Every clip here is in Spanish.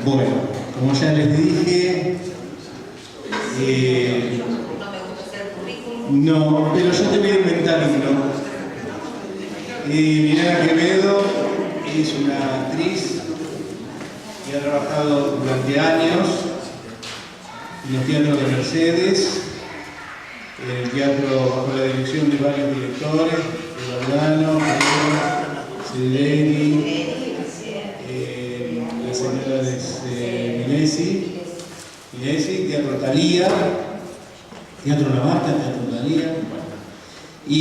Bueno, como ya les dije, no, pero yo te voy a inventar uno. Mirela Quevedo es una actriz que ha trabajado durante años en los teatros de Mercedes, en el teatro bajo la dirección de varios directores, de Valdano, Sedeni, la señora de Minesi, Teatro Thalía, Teatro La Vaca, Teatro Thalía, y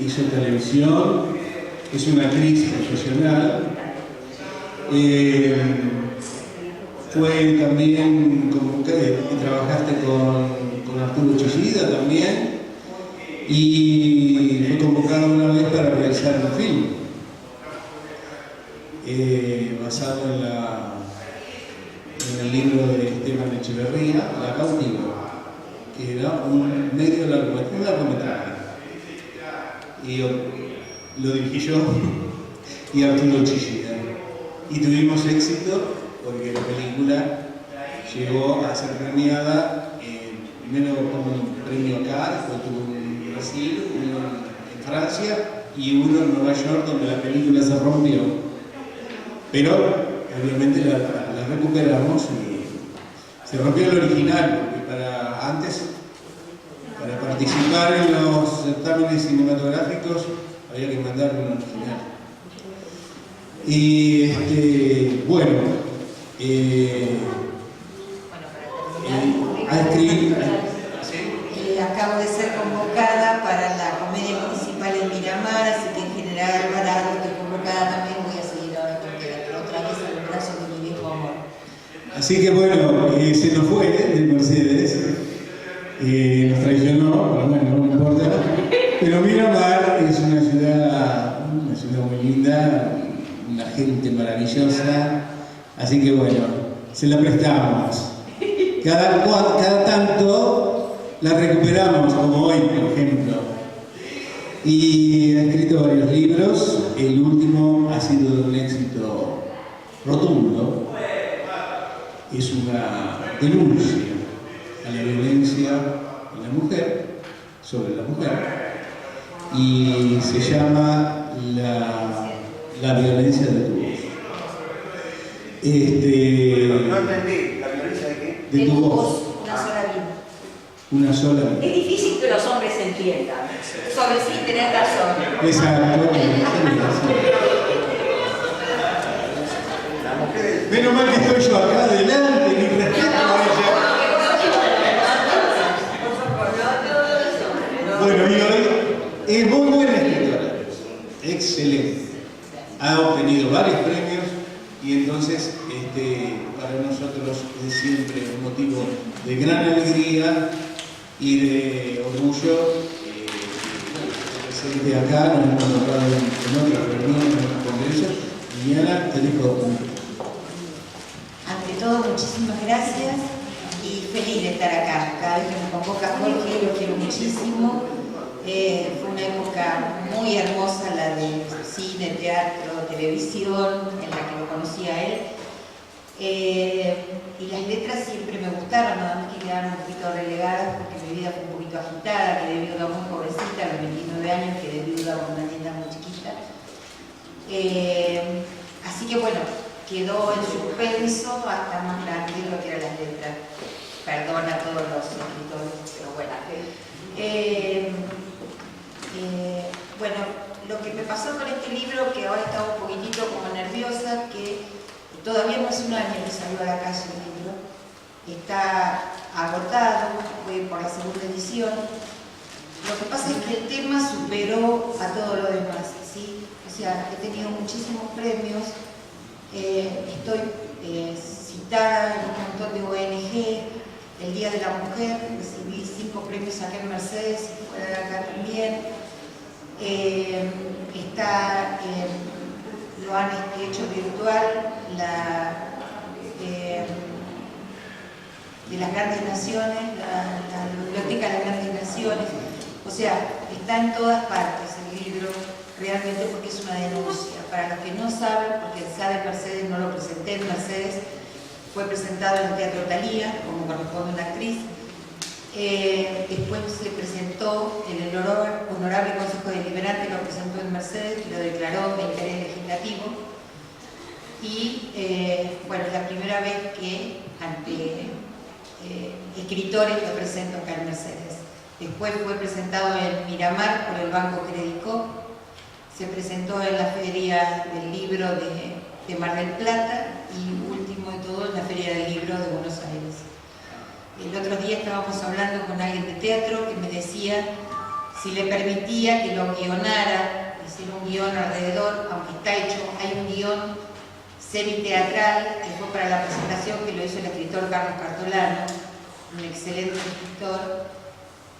hizo televisión, es una actriz profesional. Fue también, trabajaste con Arturo Chillida también, y fue convocada una vez para realizar un film basado en el libro de Esteban Echeverría, La Cautiva, que era un medio largometraje. Y lo dirigí yo y Arturo Chillida. Y tuvimos éxito porque la película llegó a ser premiada, primero con un premio acá, después tuvo uno en Brasil, uno en Francia y uno en Nueva York, donde la película se rompió. Pero obviamente la recuperamos y se rompió el original, porque para participar en los certámenes cinematográficos había que mandar un original. Y bueno, a escribir. Acabo de ser convocada para la comedia municipal en Miramar, así que en general Alvarado estoy convocada también, voy a seguir ahora con teatro, otra vez en los brazos de mi viejo amor. Así que bueno, se nos fue de Mercedes, nos traicionó, pero bueno, no importa. Pero Miramar es una ciudad muy linda, una gente maravillosa, así que bueno, se la prestamos. Cada tanto la recuperamos, como hoy, por ejemplo. Y ha escrito varios libros, el último ha sido un éxito rotundo. Es una denuncia a la violencia en la mujer, sobre la mujer, y se llama La violencia de tu voz. No entendí, ¿la violencia de qué? De tu voz. Una sola vida. Una sola vida. Es difícil que los hombres entiendan. Sobre sí tener razón. Exacto. Menos mal que estoy yo acá adelante, mi respeto a ella. Bueno, y hoy es muy buena escritora, excelente. Ha obtenido varios premios y entonces para nosotros es siempre un motivo de gran alegría y de orgullo presente acá. Nos hemos encontrado en otras reuniones, en otros congresos. Y Ana, te dejo. Ante todo, muchísimas gracias y feliz de estar acá. Cada vez que me convoca Jorge, lo quiero muchísimo. Fue una época muy hermosa, la de cine, teatro, televisión, en la que lo conocí a él. Y las letras siempre me gustaron, nada más que quedaron un poquito relegadas porque mi vida fue un poquito agitada, quedé viuda muy jovencita, a los 29 años, quedé viuda con una nieta muy chiquita. Así que bueno, quedó en suspenso hasta más grande lo que eran las letras. Perdón a todos los escritores, pero bueno. Bueno, lo que me pasó con este libro, que ahora estaba un poquitito como nerviosa, que todavía no hace un año que salió a la calle el libro, está agotado, fue por la segunda edición. Lo que pasa es que el tema superó a todo lo demás, ¿sí? O sea, he tenido muchísimos premios, estoy citada en un montón de ONG, el Día de la Mujer, recibí 5 premios acá en Mercedes y fuera de acá también. Lo han hecho virtual de las grandes naciones, la biblioteca de las grandes naciones, o sea, está en todas partes el libro, realmente porque es una denuncia. Para los que no saben, porque el SADE Mercedes no lo presenté en Mercedes, fue presentado en el Teatro Thalía, como corresponde a una actriz. Después se presentó en el Honorable Consejo Deliberante, lo presentó en Mercedes, que lo declaró de interés legislativo. Y bueno, es la primera vez que ante escritores lo presento acá en Mercedes. Después fue presentado en Miramar por el Banco Credicop, se presentó en la Feria del Libro de Mar del Plata y último de todo en la Feria del Libro de Buenos Aires. El otro día estábamos hablando con alguien de teatro que me decía si le permitía que lo guionara, hiciera un guión alrededor, aunque está hecho, hay un guión semiteatral que fue para la presentación que lo hizo el escritor Carlos Cartolano, un excelente escritor,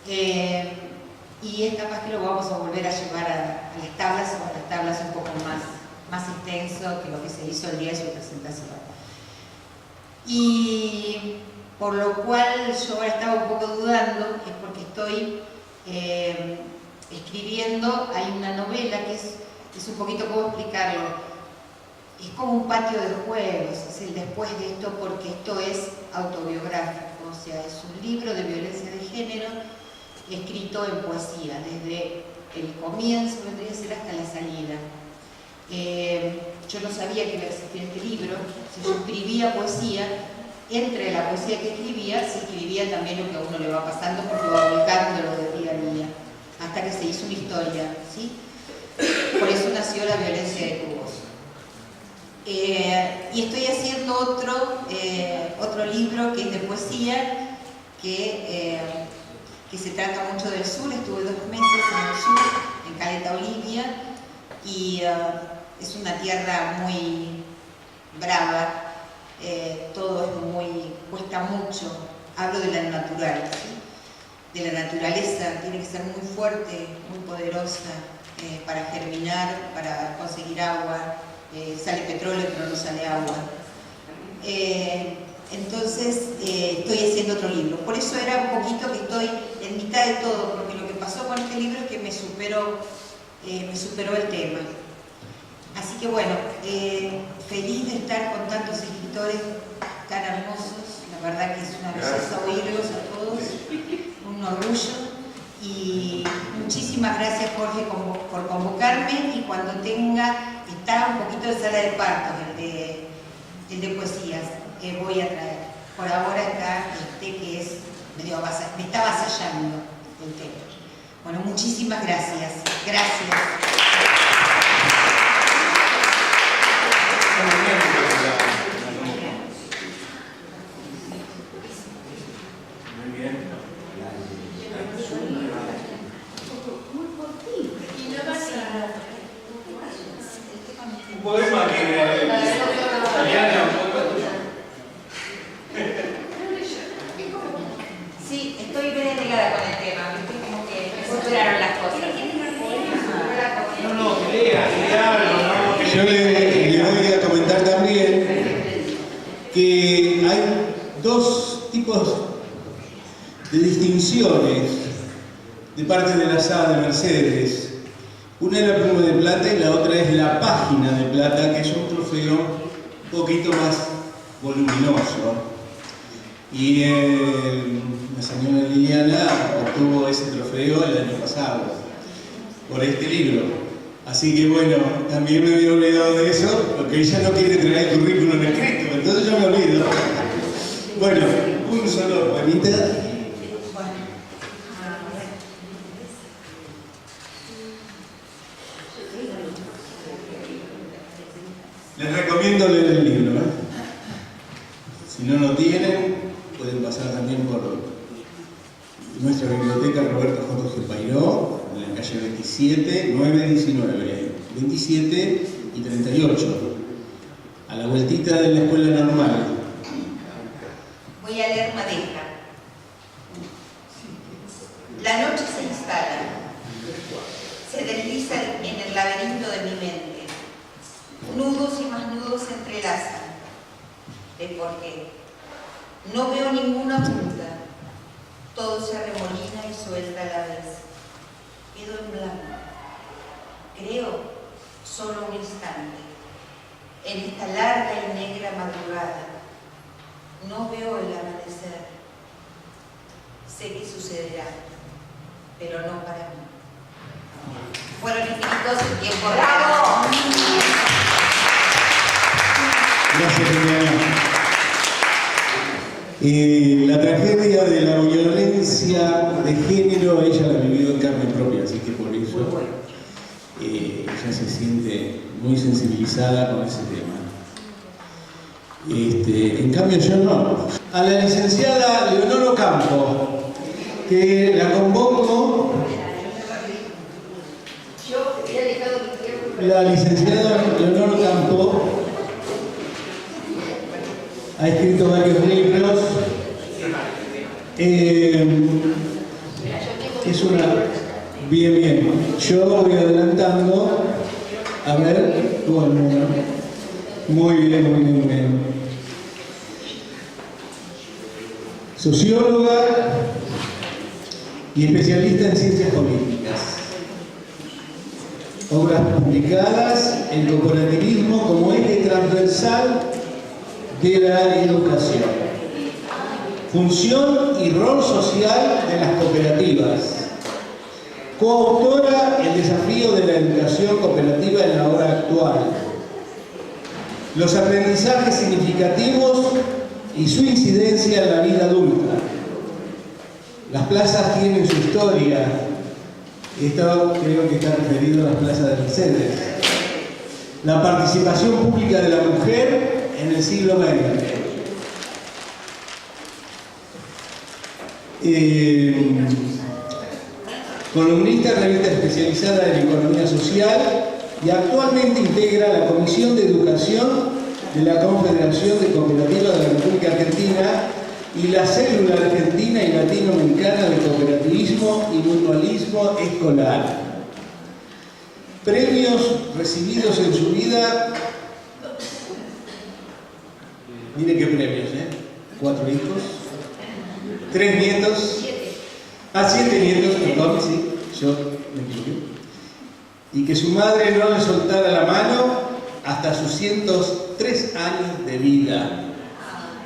y es capaz que lo vamos a volver a llevar a las tablas, o a las tablas un poco más extenso que lo que se hizo el día de su presentación. Y por lo cual yo ahora estaba un poco dudando, es porque estoy escribiendo, hay una novela que es un poquito, ¿cómo explicarlo? Es como un patio de juegos, es el después de esto, porque esto es autobiográfico, o sea, es un libro de violencia de género escrito en poesía, desde el comienzo, vendría a ser hasta la salida. Yo no sabía que iba a existir este libro, si yo escribía poesía, entre la poesía que escribía, se escribía también lo que a uno le va pasando, porque va volcando lo de día a día, hasta que se hizo una historia, ¿sí? Por eso nació La violencia de tu voz. Y estoy haciendo otro libro que es de poesía, que se trata mucho del sur. Estuve 2 meses en el sur, en Caleta Olivia, y es una tierra muy brava, todo es cuesta mucho. Hablo de la natural, ¿sí? De la naturaleza, tiene que ser muy fuerte, muy poderosa para germinar, para conseguir agua. Sale petróleo pero no sale agua. Entonces estoy haciendo otro libro. Por eso era un poquito que estoy en mitad de todo, porque lo que pasó con este libro es que me superó el tema. Así que bueno, feliz de estar con tantos escritores tan hermosos. La verdad que es una belleza oírlos a todos, un orgullo. Y muchísimas gracias, Jorge, por convocarme, y cuando está un poquito de sala de partos, el de poesías, que voy a traer. Por ahora está que es medio me está avasallando el tema. Bueno, muchísimas gracias. Gracias. Muy bien. Un poema que Mariana, un poema tuyo. Sí, estoy bien entregada con el tema, ¿viste? Como que me superaron las cosas. No, que lea, Yo le voy a comentar también que hay 2 tipos de distinciones de parte de la SADE de Mercedes. Una es la pluma de plata y la otra es la página de plata, que es un trofeo un poquito más voluminoso. Y la señora Liliana obtuvo ese trofeo el año pasado por este libro. Así que bueno, también me había olvidado de eso, porque ella no quiere traer el currículum escrito, entonces yo me olvido. Bueno, un solo poemita. Les recomiendo leer el libro, ¿eh? Si no lo tienen, pueden pasar también por nuestra biblioteca Roberto J. G. Pairó, en la calle 27, 919, 27 y 38, a la vueltita de la escuela normal. Voy a leer Madeja. La noche se instala, se desliza en el laberinto de mi mente. Nudos y más nudos se entrelazan. ¿De por qué? No veo ninguna punta. Todo se arremolina y suelta a la vez. Quedo en blanco. creo, solo un instante. En esta larga y negra madrugada, no veo el amanecer. Sé que sucederá, pero no para mí. Fueron infinitos el tiempo. ¡Bravo! Gracias, Liliana. La tragedia de la violencia de género, ella la vivió en carne propia, así que por eso ella se siente muy sensibilizada con ese tema. En cambio yo no. A la licenciada Leonor Ocampo, que la convoco. La licenciada Leonor Ocampo ha escrito varios libros. Es una... Bien. Yo voy adelantando. A ver, bueno. Muy bien. Socióloga y especialista en ciencias políticas. Obras publicadas en cooperativismo como eje transversal de la educación. Función y rol social de las cooperativas. Coautora El desafío de la educación cooperativa en la hora actual. Los aprendizajes significativos y su incidencia en la vida adulta. Las plazas tienen su historia. Esto creo que está referido a las plazas de Mercedes. La participación pública de la mujer en el siglo XX. Columnista en revista especializada en economía social y actualmente integra la Comisión de Educación de la Confederación de Cooperativas de la República Argentina y la Célula Argentina y Latinoamericana de Cooperativismo y Mutualismo Escolar. Premios recibidos en su vida. Mire qué premios, 4 hijos, 3 nietos. 7 nietos, perdón, sí, yo me equivoqué. Y que su madre no le soltara la mano hasta sus 103 años de vida.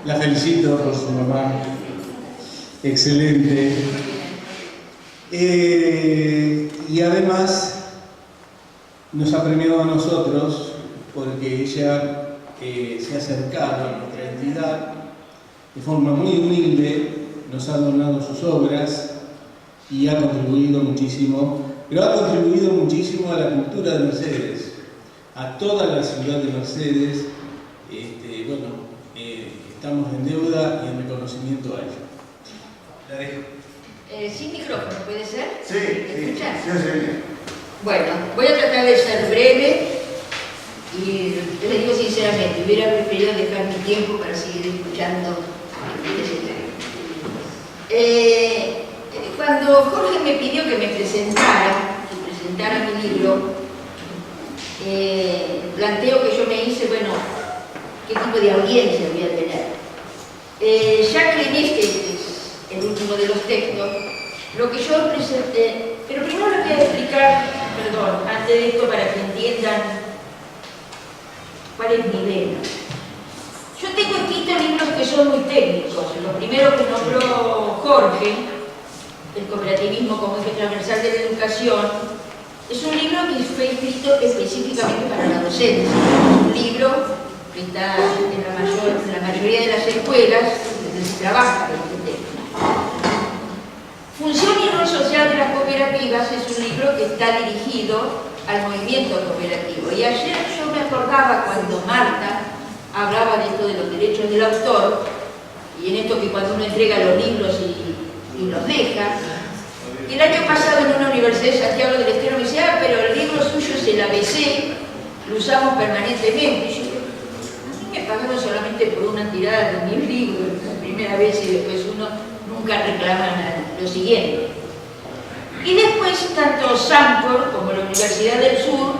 La felicito por su mamá. Excelente. Y además nos ha premiado a nosotros porque ella se ha acercado a nuestra entidad de forma muy humilde, nos ha donado sus obras y ha contribuido muchísimo, pero ha contribuido muchísimo a la cultura de Mercedes, a toda la ciudad de Mercedes. Estamos en deuda y en reconocimiento a ello. La dejo. Sin micrófono, ¿puede ser? Sí, ¿Me escuchan? sí. Bueno, voy a tratar de ser breve y les digo sinceramente, hubiera preferido dejar mi tiempo para seguir escuchando a quienes estén. Cuando Jorge me pidió que me presentara mi libro, el planteo que yo me hice, bueno, ¿qué tipo de audiencia voy a tener? Ya que en este es el último de los textos, lo que yo presenté, pero primero les voy a explicar, perdón, antes de esto para que entiendan cuál es mi idea. Yo tengo escritos libros que son muy técnicos. Los primeros que nombró Jorge, El cooperativismo como eje transversal de la educación, es un libro que fue escrito específicamente para la docencia. Es un libro que está en la mayoría de las escuelas donde se trabaja este tema. Función y rol social de las cooperativas es un libro que está dirigido al movimiento cooperativo. Y ayer yo me acordaba cuando Marta hablaba de esto de los derechos del autor, y en esto que cuando uno entrega los libros y los deja. Y el año pasado en una universidad de Santiago del Estero me decía, pero el libro suyo es el ABC, lo usamos permanentemente. Y yo digo, a mí me pagaron solamente por una tirada de 1000 libros, la primera vez, y después uno nunca reclama lo siguiente. Y después, tanto Sancor como la Universidad del Sur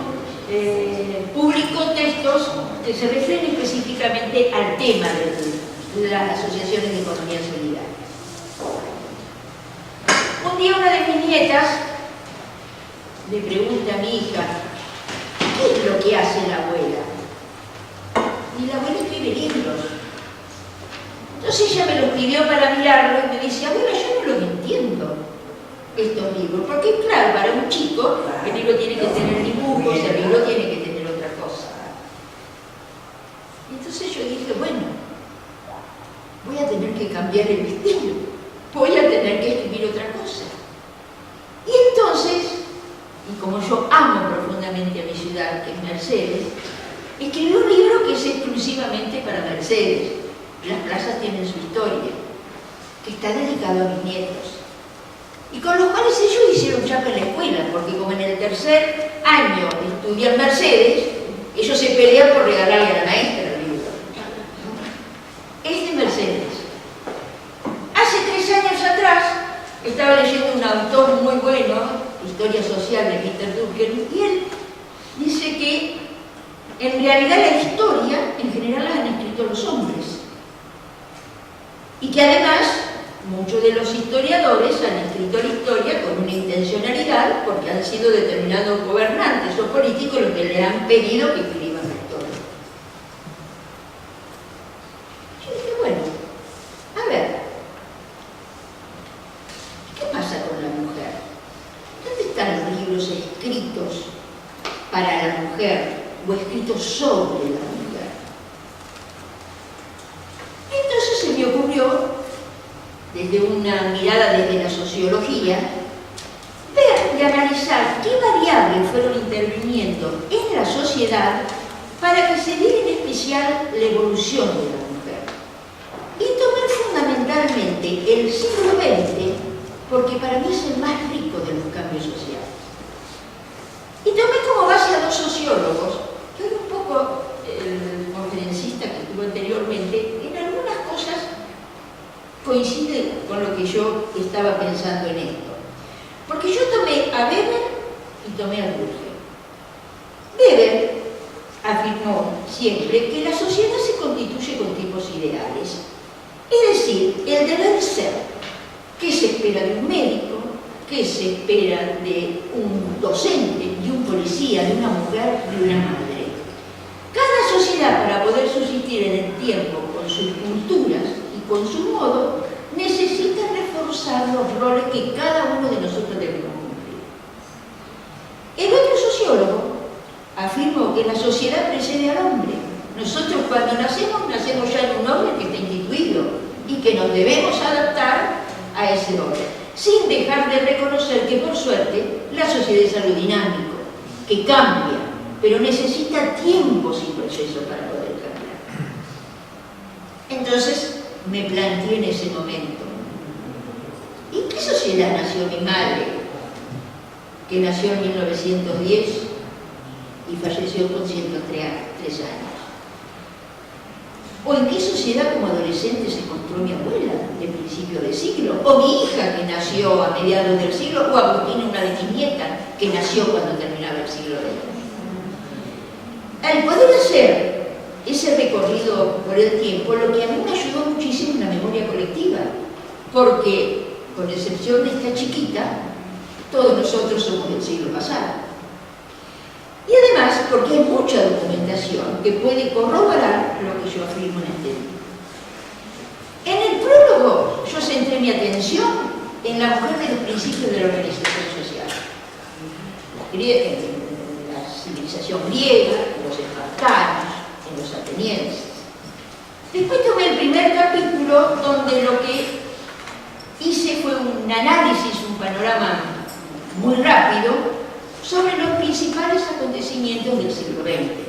publicó textos que se refieren específicamente al tema de las asociaciones de economía solidaria. Un día una de mis nietas le pregunta a mi hija, es lo que hace la abuela. Y la abuela escribe libros. Entonces ella me lo escribió para mirarlo y me dice, abuela, yo no lo entiendo, estos libros. Porque claro, para un chico, el libro tiene que tener dibujos, el libro tiene que tener otra cosa. Entonces yo dije, bueno, voy a tener que cambiar el estilo, voy a tener que escribir otra cosa. Y entonces, y como yo amo profundamente a mi ciudad, que es Mercedes, escribí un libro que es exclusivamente para Mercedes. Las plazas tienen su historia, que está dedicado a mis nietos. Y con los cuales ellos hicieron chapa en la escuela, porque como en el tercer año estudian Mercedes, ellos se pelean por regalarle a la maestra el libro. Es de Mercedes. Hace 3 años atrás estaba leyendo un autor muy bueno, Historia Social de Peter Durkheim, y él dice que en realidad la historia en general la han escrito los hombres. Y que además muchos de los historiadores han escrito la historia con una intencionalidad porque han sido determinados gobernantes o políticos los que le han pedido que escriban la historia. Yo dije, bueno, a ver, ¿qué pasa con la mujer? ¿Dónde están los libros escritos para la mujer o escritos sobre la mujer? Entonces se me ocurrió, desde una mirada desde la sociología, ver y analizar qué variables fueron interviniendo en la sociedad para que se diera en especial la evolución de la mujer. Y tomar fundamentalmente el siglo XX, porque para mí es el más rico de los cambios sociales. Y tomé como base a 2 sociólogos, que hoy un poco el conferencista que estuvo anteriormente, en algunas cosas coincide con lo que yo estaba pensando en esto. Porque yo tomé a Weber y tomé a Durkheim. Weber afirmó siempre que la sociedad se constituye con tipos ideales. Es decir, el deber ser, qué se espera de un médico, qué se espera de un docente, de un policía, de una mujer, de una madre. Cada sociedad, para poder subsistir en el tiempo con sus culturas y con su modo, necesita reforzar los roles que cada uno de nosotros debemos cumplir. El otro sociólogo afirmó que la sociedad precede al hombre. Nosotros cuando nacemos ya en un orden que está instituido y que nos debemos adaptar a ese orden, sin dejar de reconocer que por suerte la sociedad es algo dinámico, que cambia, pero necesita tiempos y procesos para poder cambiar. Entonces me planteé en ese momento, ¿en qué sociedad nació mi madre, que nació en 1910 y falleció con 103 años? ¿O en qué sociedad como adolescente se encontró mi abuela de principio de siglo? ¿O mi hija que nació a mediados del siglo? ¿O Agustina, una de mis nietas, que nació cuando terminaba el siglo XX? Al poder hacer ese recorrido por el tiempo, lo que a mí me ayudó muchísimo es la memoria colectiva, porque, con excepción de esta chiquita, todos nosotros somos del siglo pasado. Y además, porque hay mucha documentación que puede corroborar lo que yo afirmo en este libro. En el prólogo, yo centré mi atención en la mujer de los principios de la organización social. En la civilización griega, en los espartanos, en los atenienses. Después tomé el primer capítulo, donde lo que hice fue un análisis, un panorama muy rápido, sobre los principales acontecimientos del siglo XX.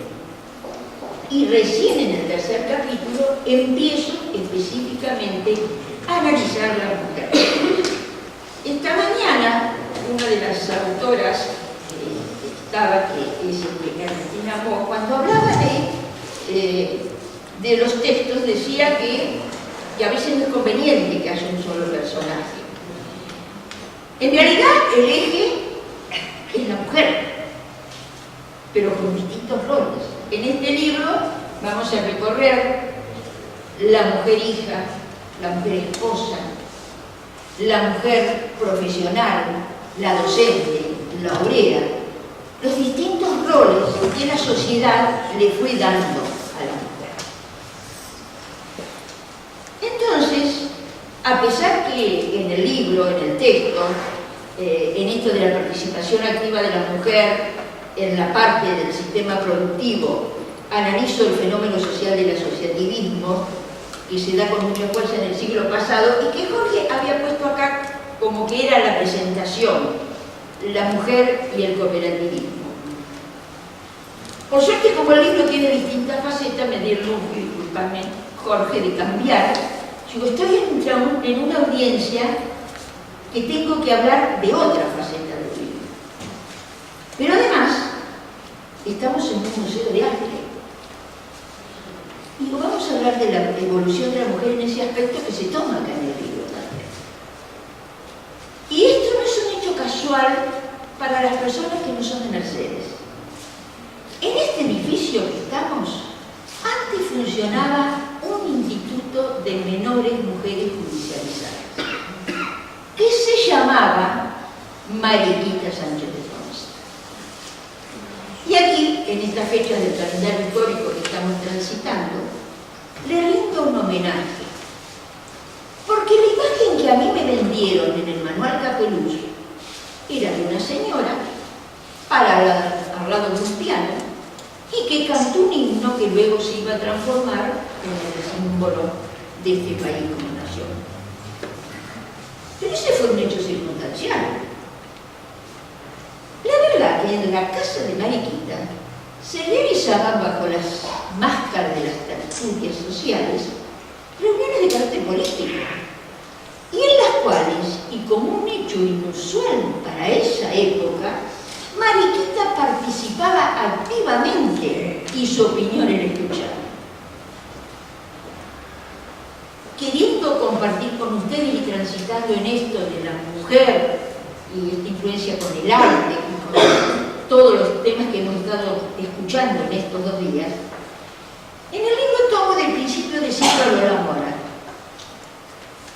Y recién en el tercer capítulo empiezo específicamente a analizar la mujer. Esta mañana, una de las autoras que estaba, que es Ernestina Mo, cuando hablaba de los textos, decía que a veces no es conveniente que haya un solo personaje. En realidad, el eje es la mujer, pero con distintos roles. En este libro vamos a recorrer la mujer hija, la mujer esposa, la mujer profesional, la docente, la obrera, los distintos roles que la sociedad le fue dando a la mujer. Entonces, a pesar que en el libro, en el texto, en esto de la participación activa de la mujer en la parte del sistema productivo, analizo el fenómeno social del asociativismo, que se da con mucha fuerza en el siglo pasado y que Jorge había puesto acá como que era la presentación, la mujer y el cooperativismo. Por suerte, como el libro tiene distintas facetas, me di el lujo, disculpame, Jorge, de cambiar. Digo, estoy en una audiencia que tengo que hablar de otra faceta del libro. Pero además, estamos en un museo de arte. Y vamos a hablar de la evolución de la mujer en ese aspecto que se toma acá en el libro también. Y esto no es un hecho casual para las personas que no son de Mercedes. En este edificio que estamos, antes funcionaba un instituto de menores mujeres judicializadas, que se llamaba Mariquita Sánchez de Fonseca. Y aquí, en esta fecha del calendario histórico que estamos transitando, le rindo un homenaje. Porque la imagen que a mí me vendieron en el manual Capeluz era de una señora parada al lado de un piano y que cantó un himno que luego se iba a transformar en el símbolo de este país como nación. Pero ese fue un hecho circunstancial. La verdad que en la casa de Mariquita se realizaban bajo las máscaras de las tertulias sociales reuniones de carácter político, y en las cuales, y como un hecho inusual para esa época, Mariquita participaba activamente y su opinión era escuchada. Queriendo compartir con ustedes y transitando en esto de la mujer y esta influencia con el arte y con todos los temas que hemos estado escuchando en estos 2 días, en el libro tomo del principio de siglo a Lola Mora,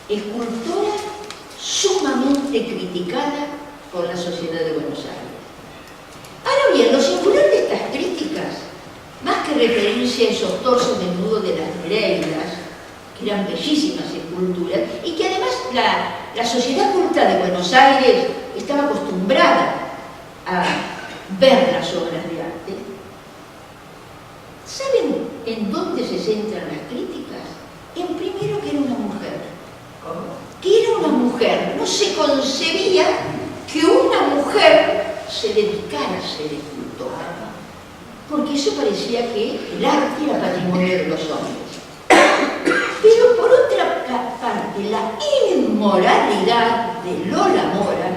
escultora sumamente criticada por la sociedad de Buenos Aires. Ahora bien, lo singular de estas críticas, más que referirse a esos torsos desnudos de las Nereidas, que eran bellísimas esculturas, y que además la sociedad culta de Buenos Aires estaba acostumbrada a ver las obras de arte. ¿Saben en dónde se centran las críticas? En primero que era una mujer. Que era una mujer. No se concebía que una mujer se dedicara a ser escultora, porque eso parecía que el arte era patrimonio de los hombres. Pero por otra parte, la inmoralidad de Lola Mora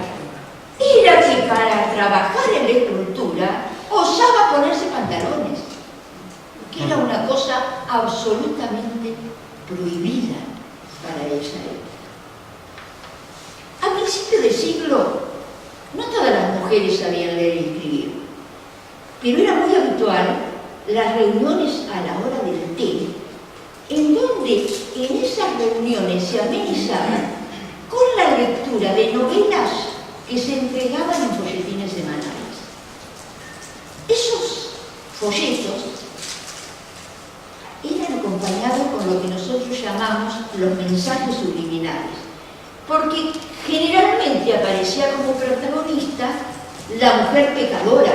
era que para trabajar en la escultura osaba ponerse pantalones, que era una cosa absolutamente prohibida para esa época. A principios del siglo, no todas las mujeres sabían leer y escribir, pero era muy habitual las reuniones a la hora del té, en donde en esas reuniones se amenizaban con la lectura de novelas que se entregaban en folletines semanales. Esos folletos eran acompañados con lo que nosotros llamamos los mensajes subliminales, porque generalmente aparecía como protagonista la mujer pecadora,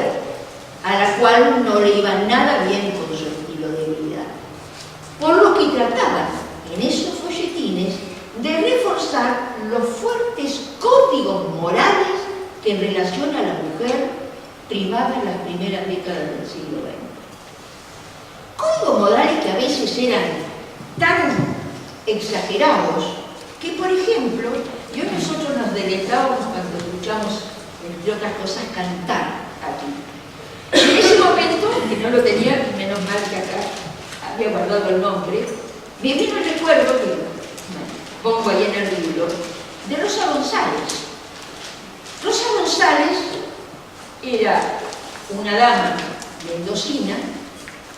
a la cual no le iba nada bien con su estilo de vida. Por lo que trataban en esos folletines de reforzar los fuertes códigos morales que en relación a la mujer primaban en las primeras décadas del siglo XX. Códigos morales que a veces eran tan exagerados que, por ejemplo, nosotros nos deleitábamos cuando escuchamos, entre otras cosas, cantar aquí. En ese momento, que no lo tenía, menos mal que acá había guardado el nombre, me vino el recuerdo que pongo ahí en el libro, de Rosa González. Rosa González era una dama mendocina,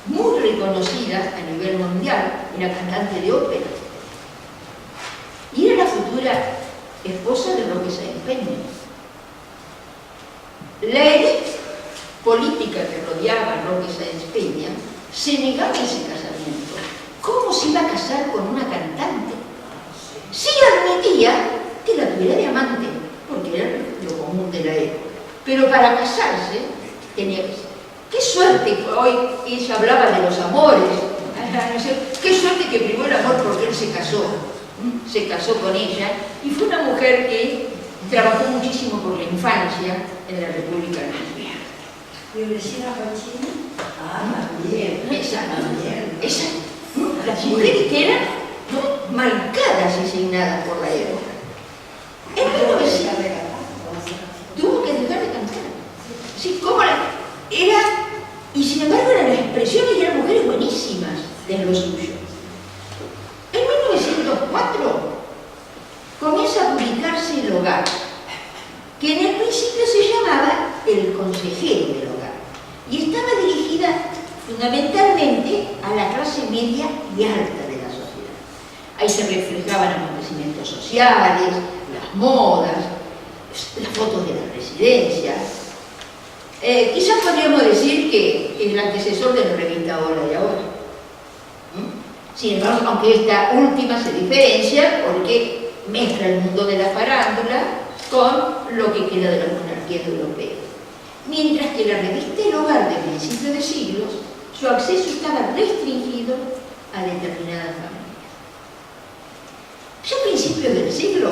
muy reconocida a nivel mundial, era cantante de ópera, y era la futura esposa de Roque Sáenz Peña. La élite política que rodeaba a Roque Sáenz Peña, se negaba ese casamiento. ¿Cómo se iba a casar con una cantante? Sí admitía que la tuviera de amante, porque era lo común de la época. Pero para casarse tenía que ser. Qué suerte, hoy ella hablaba de los amores. Qué suerte que primó el amor porque él se casó con ella, y fue una mujer que trabajó muchísimo por la infancia en la República Argentina. ¿Y Regina Pacini? Ah, también. Esa, las mujeres que eran marcadas y asignadas por la época. En 1900 tuvo que dejar de cantar. Sí, ¿cómo era? Y sin embargo eran las expresiones y eran mujeres buenísimas de lo suyo. En 1904 comienza a publicarse El Hogar, que en el principio se llamaba El Consejero del Hogar, y estaba dirigida fundamentalmente a la clase media y alta de la sociedad. Ahí se reflejaban acontecimientos sociales, las modas, las fotos de las residencias. Quizás podríamos decir que es el antecesor de la revista Hola y Ahora. Sin embargo, aunque esta última se diferencia porque mezcla el mundo de la farándula con lo que queda de la monarquía europea. Mientras que la revista El Hogar de principios de siglos, su acceso estaba restringido a determinadas familias. Ya a principios del siglo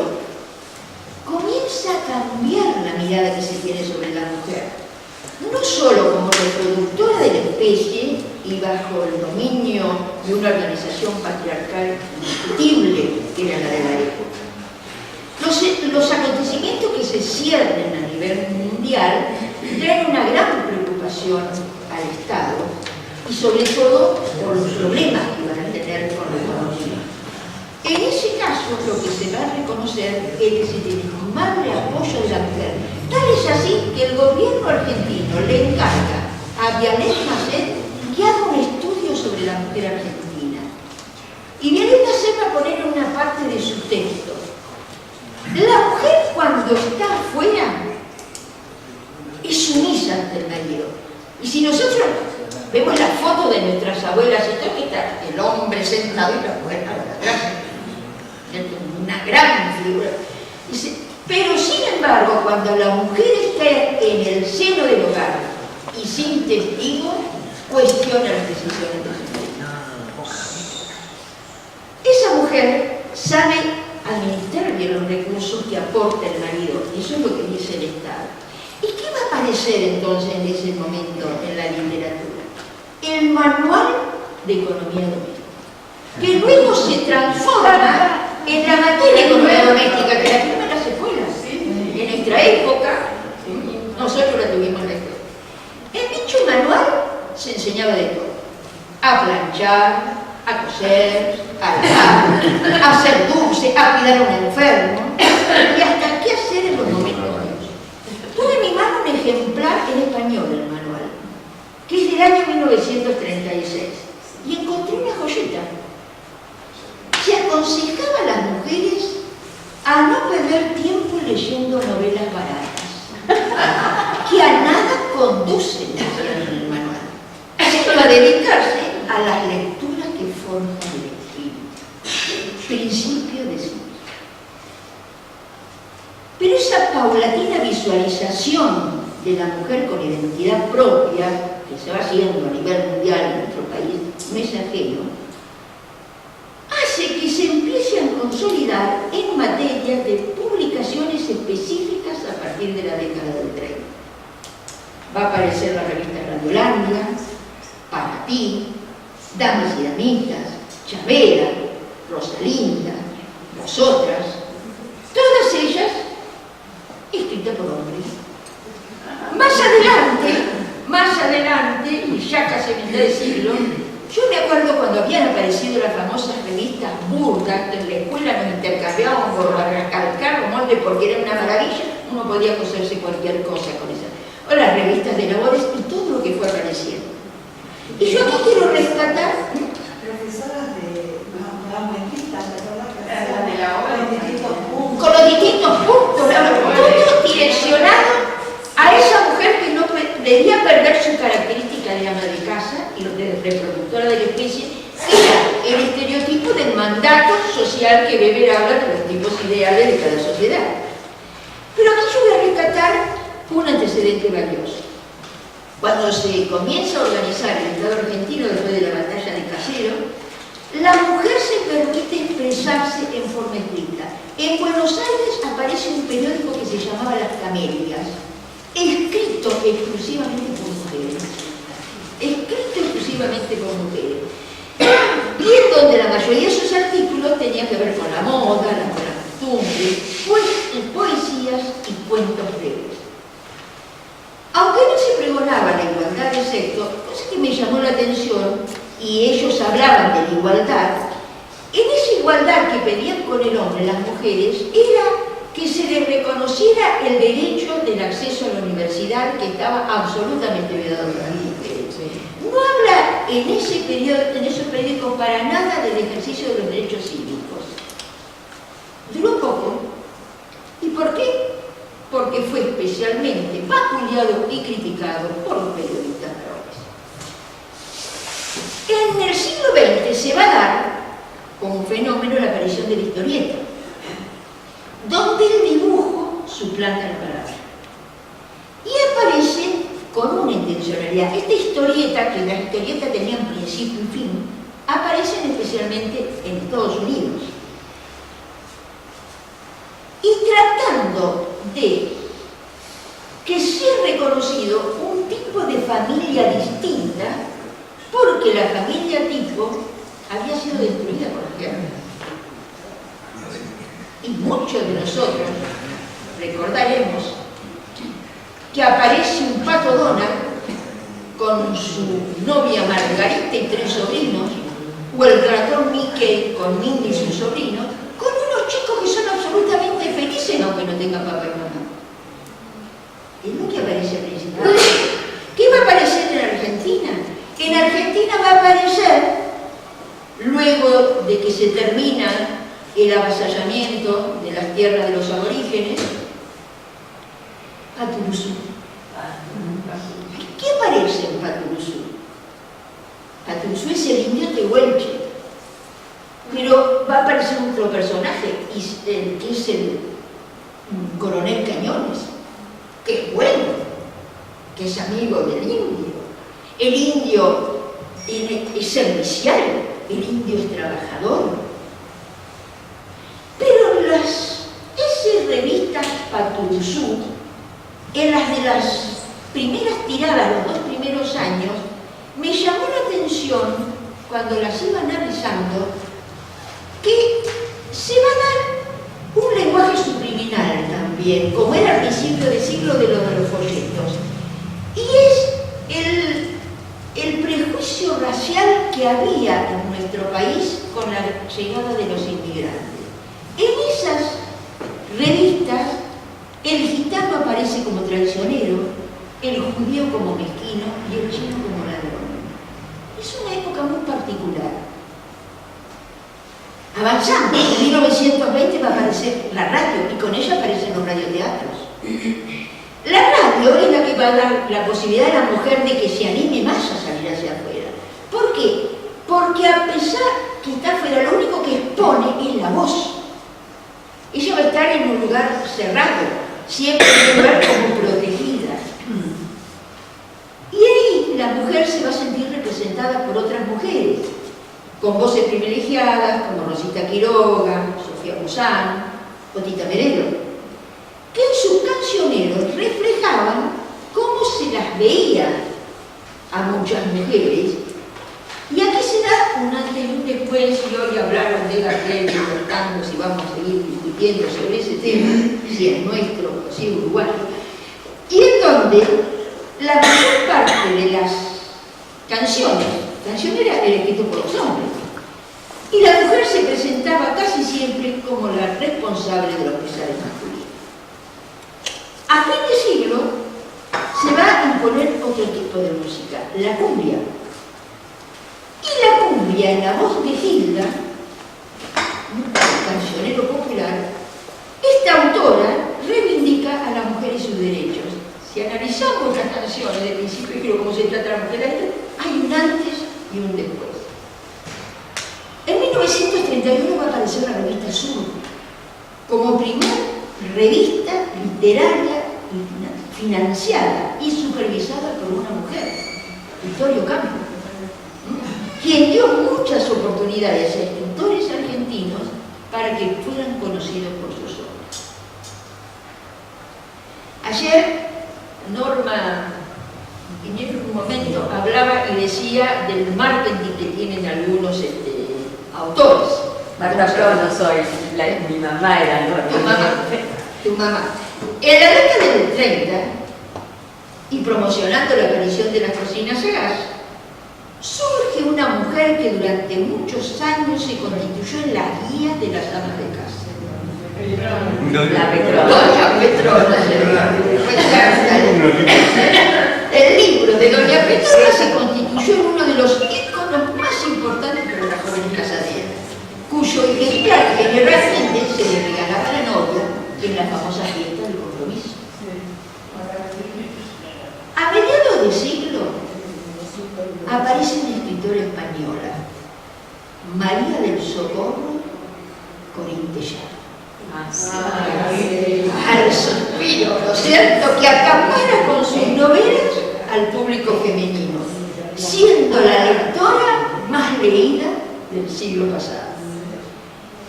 comienza a cambiar la mirada que se tiene sobre la mujer, no solo como reproductora de la especie y bajo el dominio de una organización patriarcal indiscutible que era la de la época. Los acontecimientos que se ciernen a nivel mundial traen una gran preocupación al Estado y sobre todo por los problemas que van a tener con la economía. En ese caso, lo que se va a reconocer es que se tiene un amable apoyo de la mujer. Tal es así que el gobierno argentino le encarga a Vianey Macet que haga un estudio sobre la mujer argentina. Y Vianey Macet va a poner en una parte de su texto: la mujer cuando está afuera es sumisa ante el marido. Y si nosotros vemos la foto de nuestras abuelas, está el hombre sentado y la mujer atrás, una gran figura. Pero sin embargo, cuando la mujer está en el seno del hogar y sin testigos, cuestiona las decisiones de su marido. Esa mujer sabe administrar bien los recursos que aporta el marido, y eso es lo que dice el Estado. ¿Y qué va a aparecer entonces en ese momento en la literatura? El Manual de Economía Doméstica, que luego se transforma en la materia de economía doméstica, que la primera se fue en nuestra época, nosotros la tuvimos en la escuela. En dicho manual se enseñaba de todo: a planchar, a coser, a lavar, a hacer dulce, a cuidar a un enfermo y hasta qué hacer en los momentos de. Tuve en mi mano un ejemplar en español del manual, que es del año 1936, y encontré una joyita. Se aconsejaba a las mujeres a no perder tiempo leyendo novelas baratas, que a nada conducen, decían en el manual, sino a dedicarse a las lecturas que forjan el espíritu. Principio de sí. Pero esa paulatina visualización de la mujer con identidad propia, que se va haciendo a nivel mundial en nuestro país, no es ajeno, hace que se empiece a consolidar en materia de publicaciones específicas a partir de la década del 30. Va a aparecer la revista Radiolandia, Para Ti, Damas y Damitas, Chavera, Rosalinda, Vosotras, todas ellas escritas por hombres. Más adelante, y ya casi a mitad de siglo, yo me acuerdo cuando habían aparecido las famosas revistas burdas, que en la escuela nos intercambiábamos por calcar o molde porque era una maravilla, uno podía coserse cualquier cosa con esas. O las revistas de labores y todo lo que fue apareciendo. Y yo aquí quiero rescatar. Profesoras de montistas, La de la obra. Con los distintos puntos, todo direccionado a esa mujer que no debía a perder su característica de ama de casa y de reproductora de la especie, era el estereotipo del mandato social que Weber habla de los tipos ideales de cada sociedad. Pero aquí yo voy a rescatar un antecedente valioso. Cuando se comienza a organizar el Estado argentino después de la batalla de Caseros, la mujer se permite expresarse en forma escrita. En Buenos Aires aparece un periódico que se llamaba Las Camelias, escrito exclusivamente por mujeres. Escrito exclusivamente por mujeres. Y en donde la mayoría de sus artículos tenían que ver con la moda, las buenas costumbres, poesías y cuentos breves. Aunque no se pregonaba la igualdad de sexo, cosa que me llamó la atención, y ellos hablaban de la igualdad, en esa igualdad que pedían con el hombre las mujeres era que se les reconociera el derecho del acceso a la universidad, que estaba absolutamente vedado para las mujeres. No habla en esos periódicos para nada del ejercicio de los derechos cívicos. Duró poco. ¿Y por qué? Porque fue especialmente vapuleado y criticado por los periodistas varones. En el siglo XX se va a dar como fenómeno la aparición de la historieta, donde el dibujo suplanta la palabra. Y aparece con una intencionalidad. Esta historieta, que las historietas tenían principio y fin, aparecen especialmente en Estados Unidos. Y tratando de que sea reconocido un tipo de familia distinta, porque la familia tipo había sido destruida por la guerra. Y muchos de nosotros recordaremos que aparece un Pato Donald con su novia Margarita y 3 sobrinos, o el ratón Mickey con Mindy y sus sobrinos, con unos chicos que son absolutamente felices aunque no tengan papá y mamá. Es lo que aparece principalmente. ¿Qué va a aparecer en Argentina? En Argentina va a aparecer, luego de que se termina el avasallamiento de las tierras de los aborígenes, Paturuzú. ¿Qué aparece en Paturuzú? Paturuzú es el indio tehuelche, pero va a aparecer otro personaje, que es el coronel Cañones, que es bueno, que es amigo del indio. El indio es servicial, el indio es trabajador. Pero esas revistas Paturuzú, en las de las primeras tiradas, los 2 primeros años, me llamó la atención, cuando las iba analizando, que se va a dar un lenguaje subliminal también, como era al principio del siglo de los folletos. Y es el prejuicio racial que había en nuestro país con la llegada de los inmigrantes. En esas revistas, el gitano aparece como traicionero, el judío como mezquino y el chino como ladrón. Es una época muy particular. Avanzando, en 1920 va a aparecer la radio y con ella aparecen los radioteatros. La radio es la que va a dar la posibilidad a la mujer de que se anime más a salir hacia afuera. ¿Por qué? Porque a pesar que está afuera, lo único que expone es la voz. Ella va a estar en un lugar cerrado, siempre en un lugar como protegida. Y ahí la mujer se va a sentir representada por otras mujeres, con voces privilegiadas como Rosita Quiroga, Sofía Guzmán o Tita Merelo, que en sus cancioneros reflejaban cómo se las veía a muchas mujeres. Y aquí se da un antes y un después, y hoy hablaron de Gardel y los tangos y vamos a seguir discutiendo sobre ese tema, si es nuestro o si es uruguayo, y en donde la mayor parte de las canciones era escrito por los hombres, y la mujer se presentaba casi siempre como la responsable de los pesares masculinos. A fin de siglo se va a imponer otro tipo de música, la cumbia. Y la cumbia, en la voz de Gilda, un cancionero popular, esta autora reivindica a la mujer y sus derechos, Si analizamos las canciones de principio y creo cómo se trata la mujer, hay un antes y un después. En 1931 va a aparecer la revista Sur como primera revista literaria financiada y supervisada por una mujer, Vittorio Campo, quien dio muchas oportunidades a escritores argentinos para que fueran conocidos por sus obras. Ayer Norma en un momento hablaba y decía del marketing que tienen algunos autores. Marta, yo no soy, mi mamá era Norma. Tu mamá. En la década del 30, y promocionando la aparición de las cocinas a gas, surge una mujer que durante muchos años se constituyó en la guía de las amas de casa. La Petrona. Doña Petrona. El libro de Doña Petrona se constituyó en uno de los íconos más importantes para las jóvenes casaderas, cuyo ejemplar generalmente se le regalaba a la novia en la famosa fiesta del compromiso. A mediados de siglo aparece una escritora española, María del Socorro Corintellano. Al suspiro, ¿no es cierto?, que acapara con sus novelas al público femenino, siendo la lectora más leída del siglo pasado.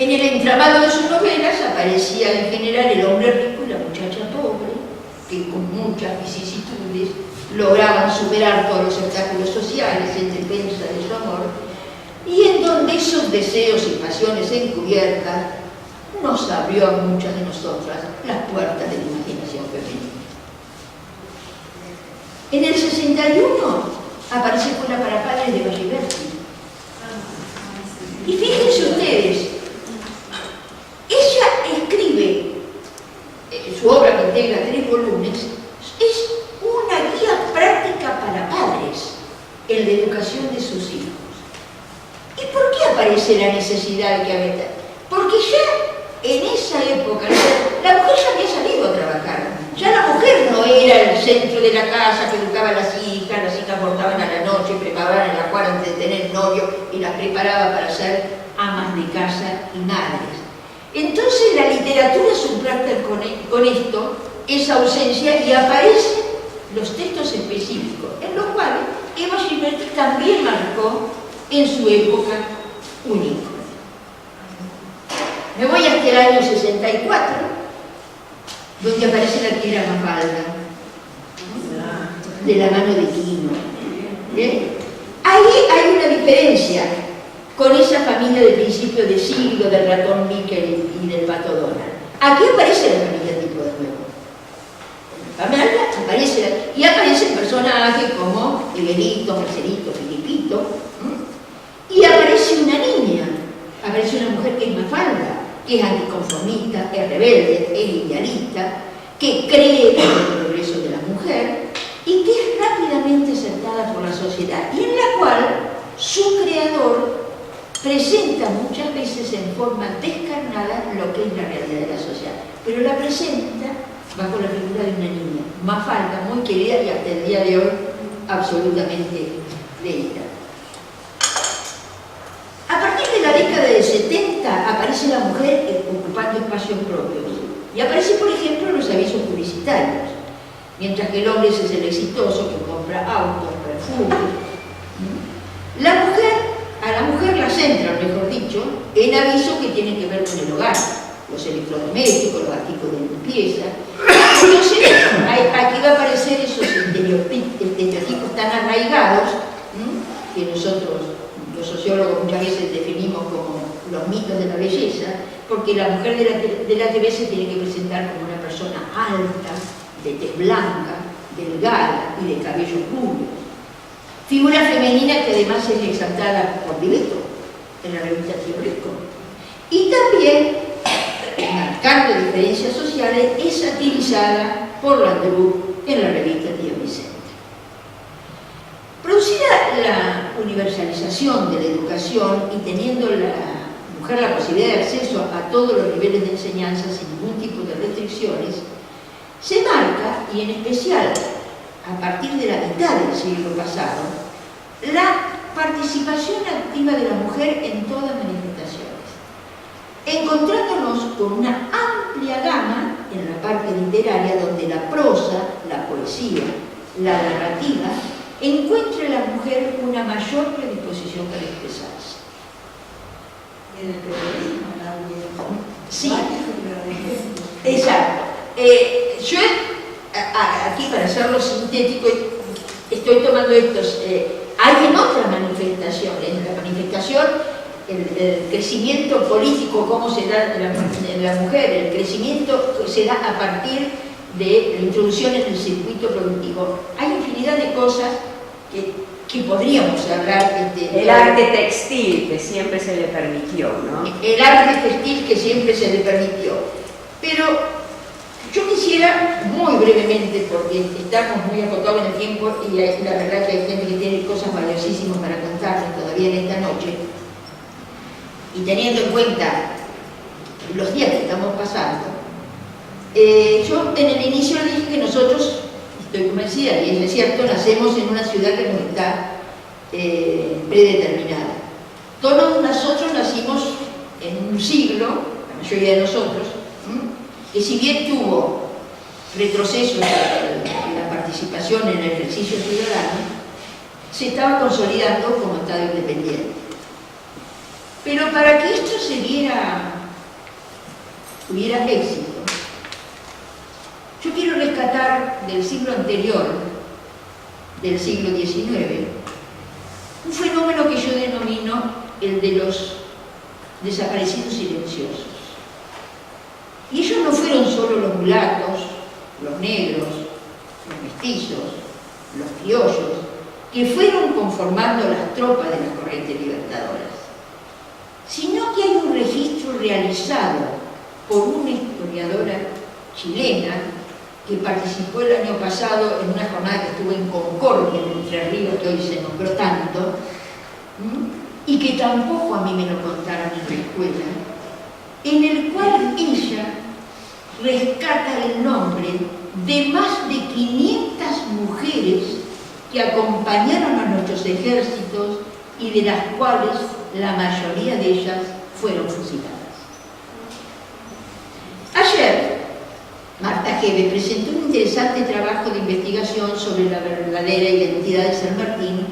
En el entramado de sus novelas aparecía en general el hombre rico y la muchacha pobre, que con muchas vicisitudes lograban superar todos los obstáculos sociales en defensa de su amor, y en donde esos deseos y pasiones encubiertas nos abrió a muchas de nosotras las puertas de la imaginación femenina. En el 61 aparece Escuela para Padres de Valliberti. Y fíjense ustedes, ella escribe, su obra que integra 3 volúmenes, es una guía práctica para padres en la educación de sus hijos. ¿Y por qué aparece la necesidad de que había? Porque ya en esa época la mujer ya había salido a trabajar. Ya la mujer no era el centro de la casa que educaba a las hijas portaban a la noche, preparaban el ajuar antes de tener novio y las preparaba para ser amas de casa y madres. Entonces la literatura suplanta con esto esa ausencia y aparecen los textos específicos, en los cuales Eva Gilberti también marcó en su época un ícono. Me voy hasta el año 64, donde aparece la tira Mafalda, de la mano de Quino. Ahí hay una diferencia con esa familia de principio de siglo, del ratón Mickey y del pato Donald. Aquí aparece la familia tipo de nuevo. Y aparecen personajes como Evelito, Marcelito, Filipito, y aparece una niña, aparece una mujer que es Mafalda, que es anticonformista, es rebelde, es idealista, que cree en el progreso de la mujer y que es rápidamente aceptada por la sociedad y en la cual su creador presenta muchas veces en forma descarnada lo que es la realidad de la sociedad, pero la presenta bajo la figura de una niña, Mafalda, muy querida y hasta el día de hoy absolutamente leída. A partir de la década de 70 aparece la mujer ocupando espacios propios y aparece, por ejemplo, en los avisos publicitarios, mientras que el hombre es el exitoso que compra autos, perfumes. A la mujer la centran, mejor dicho, en avisos que tienen que ver con el hogar, los electrodomésticos, los artículos de limpieza. Entonces, aquí va a aparecer esos estereotipos tan arraigados que nosotros, los sociólogos, muchas veces definimos como los mitos de la belleza, porque la mujer de la TV se tiene que presentar como una persona alta, de tez blanca, delgada y de cabellos rubios. Figura femenina que además es exaltada por Divetto en la revista Fioresco. Y también, marcando diferencias sociales, es satirizada por Landru en la revista Tío Vicente. Producida la universalización de la educación y teniendo la mujer la posibilidad de acceso a todos los niveles de enseñanza sin ningún tipo de restricciones, se marca y en especial a partir de la mitad del siglo pasado, la participación activa de la mujer en todas las manifestaciones, encontrándonos con una amplia gama en la parte literaria donde la prosa, la poesía, la narrativa encuentra en la mujer una mayor predisposición para expresarse. En el periodismo también. Sí, exacto. Yo aquí, para hacerlo sintético, estoy tomando estos. Hay en otras manifestaciones, en la manifestación, el crecimiento político, cómo se da en la mujer, el crecimiento se da a partir de la introducción en el circuito productivo. Hay infinidad de cosas que podríamos hablar. El arte textil que siempre se le permitió, ¿no? El arte textil que siempre se le permitió. Pero yo quisiera, muy brevemente, porque estamos muy acotados en el tiempo y la verdad que hay gente que tiene cosas valiosísimas para contarnos todavía en esta noche, y teniendo en cuenta los días que estamos pasando, yo en el inicio dije que nosotros, estoy convencida, y es cierto, nacemos en una ciudad que no está predeterminada. Todos nosotros nacimos en un siglo, la mayoría de nosotros, que si bien tuvo retrocesos en la participación en el ejercicio ciudadano, se estaba consolidando como Estado independiente. Pero para que esto tuviera éxito, yo quiero rescatar del siglo anterior, del siglo XIX, un fenómeno que yo denomino el de los desaparecidos silenciosos. Y ellos no fueron solo los mulatos, los negros, los mestizos, los criollos, que fueron conformando las tropas de las corrientes libertadoras, sino que hay un registro realizado por una historiadora chilena que participó el año pasado en una jornada que estuvo en Concordia, en Entre Ríos, que hoy se nombró tanto, y que tampoco a mí me lo contaron en la escuela, en el cual ella rescata el nombre de más de 500 mujeres que acompañaron a nuestros ejércitos y de las cuales la mayoría de ellas fueron fusiladas. Ayer, Marta Hebe presentó un interesante trabajo de investigación sobre la verdadera identidad de San Martín,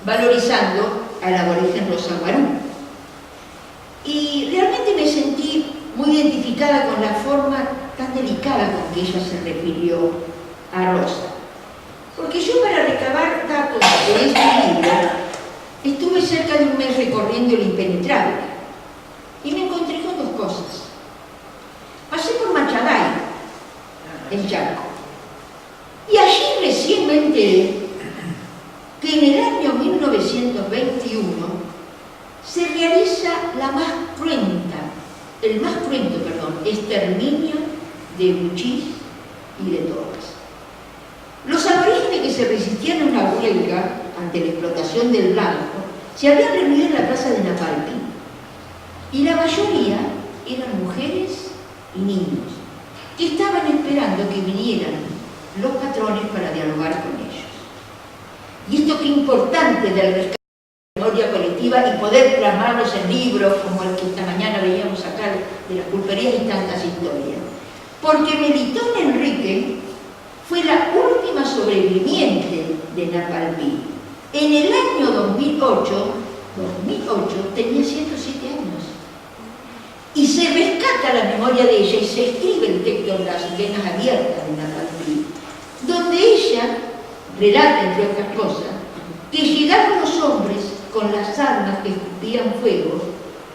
valorizando al aborigen Rosa Guarú. Y realmente me sentí muy identificada con la forma tan delicada con que ella se refirió a Rosa. Porque yo, para recabar datos de este libro, estuve cerca de un mes recorriendo el impenetrable y me encontré con dos cosas. Pasé por Machalay, en Chaco, y allí recién me enteré que en el año 1921 se realiza el más cruento exterminio de Uchís y de Torres. Los aborígenes que se resistían a una huelga ante la explotación del blanco se habían reunido en la plaza de Napalpí, y la mayoría eran mujeres y niños que estaban esperando que vinieran los patrones para dialogar con ellos. Y esto qué importante del rescate de la memoria colectiva y poder plasmarlos en libros como el que esta mañana veíamos acá de las pulperías y tantas historias. Porque Melitón Enrique fue la última sobreviviente de Napalpí. En el año 2008 tenía 107 años. Y se rescata la memoria de ella y se escribe el texto en Las venas abiertas de Napalpí, donde ella relata, entre otras cosas, que llegaron los hombres con las armas que escupían fuego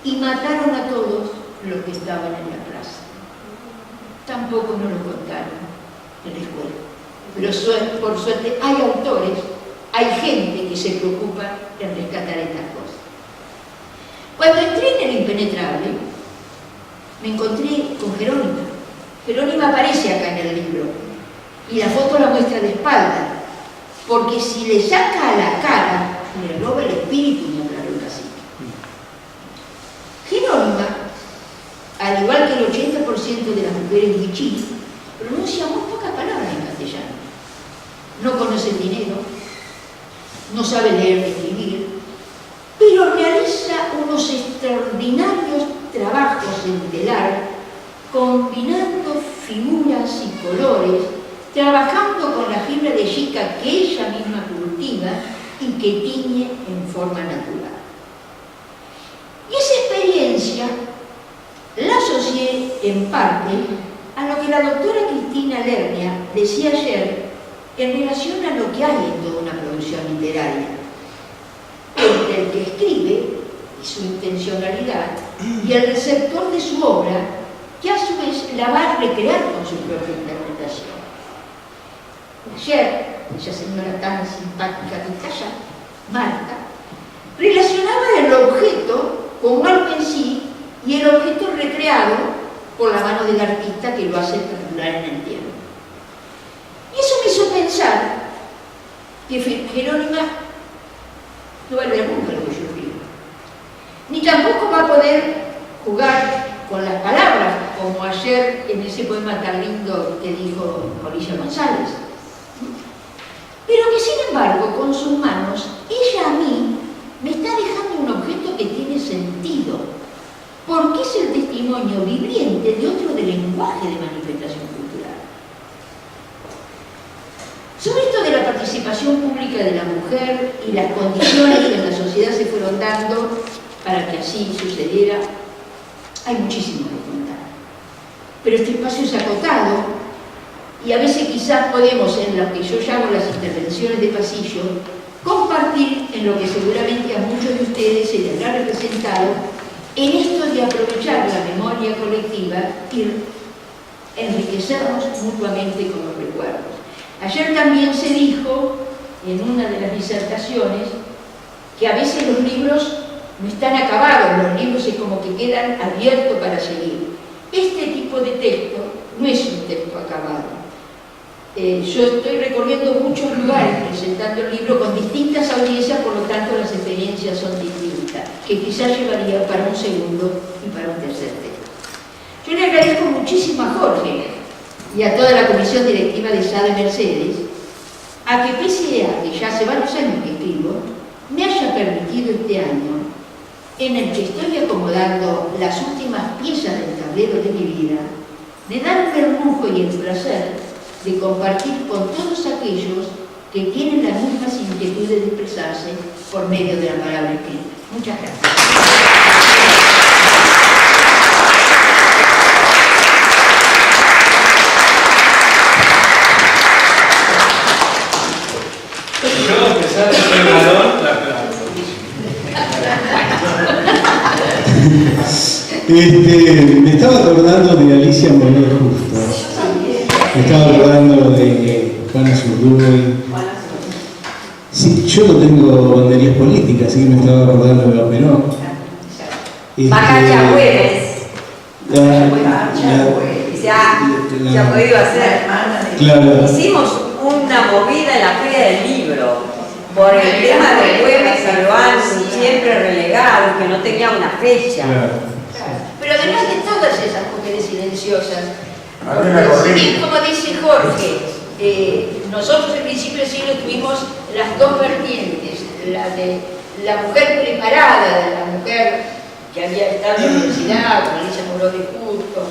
y mataron a todos los que estaban en la plaza. Tampoco nos lo contaron en la escuela. Pero por suerte hay autores, hay gente que se preocupa en rescatar estas cosas. Cuando entré en el impenetrable, me encontré con Jerónima. Jerónima aparece acá en el libro y la foto la muestra de espalda, porque si le saca a la cara, le roba el espíritu y habla del cacique. Jerónima, al igual que el 80% de las mujeres wichí, pronuncia muy pocas palabras en castellano. conoce el dinero, no sabe leer ni escribir, pero realiza unos extraordinarios trabajos en telar, combinando figuras y colores, trabajando con la fibra de yica que ella misma cultiva y que tiñe en forma natural. Y esa experiencia la asocié en parte a lo que la doctora Cristina Lernia decía ayer en relación a lo que hay en toda una producción literaria, entre el que escribe y su intencionalidad y el receptor de su obra, que a su vez la va a recrear con su propia interpretación. Ayer, esa señora tan simpática de casa, Marta, relacionaba el objeto como algo en sí y el objeto recreado por la mano del artista que lo hace perdurar en el tiempo. Y eso me hizo pensar que Jerónima no va a leer nunca lo que yo escribo, ni tampoco va a poder jugar con las palabras, como ayer en ese poema tan lindo que dijo Olilla González, pero que sin embargo con sus manos ella a mí me está dejando un objeto que tiene sentido, porque es el testimonio viviente de otro de lenguaje de manifestación cultural. Sobre esto de la participación pública de la mujer y las condiciones que en la sociedad se fueron dando para que así sucediera, hay muchísimo que contar. Pero este espacio es acotado y a veces quizás podemos, en lo que yo llamo las intervenciones de pasillo, compartir en lo que seguramente a muchos de ustedes se les habrá representado en esto de aprovechar la memoria colectiva y enriquecernos mutuamente con los recuerdos. Ayer también se dijo, en una de las disertaciones, que a veces los libros no están acabados, los libros es como que quedan abiertos para seguir. Este tipo de texto no es un texto acabado. Yo estoy recorriendo muchos lugares presentando el libro con distintas audiencias, por lo tanto las experiencias son distintas, que quizás llevaría para un segundo y para un tercer texto. Yo le agradezco muchísimo a Jorge y a toda la comisión directiva de SADE Mercedes, a que pese a que ya hace varios años que escribo, me haya permitido este año, en el que estoy acomodando las últimas piezas del tablero de mi vida, de darme el lujo y el placer de compartir con todos aquellos que tienen las mismas inquietudes de expresarse por medio de la palabra escrita. Muchas gracias. Yo empezar a hacer valor Me estaba acordando de Alicia Moreno Justo. Me estaba acordando de Juana Zurduy. Sí, yo no tengo banderías políticas, así que me estaba acordando de Perón. Macacha Jueves. Se ha podido hacer. Claro. Hicimos una movida en la Feria del Libro por el tema de jueves que lo han siempre relegado, que no tenía una fecha. Claro. Pero además de todas esas mujeres silenciosas, Sí, como dice Jorge, nosotros en principio del siglo tuvimos las dos vertientes, la de la mujer preparada, de la mujer que había estado en la universidad, como Alicia Moró de Justo,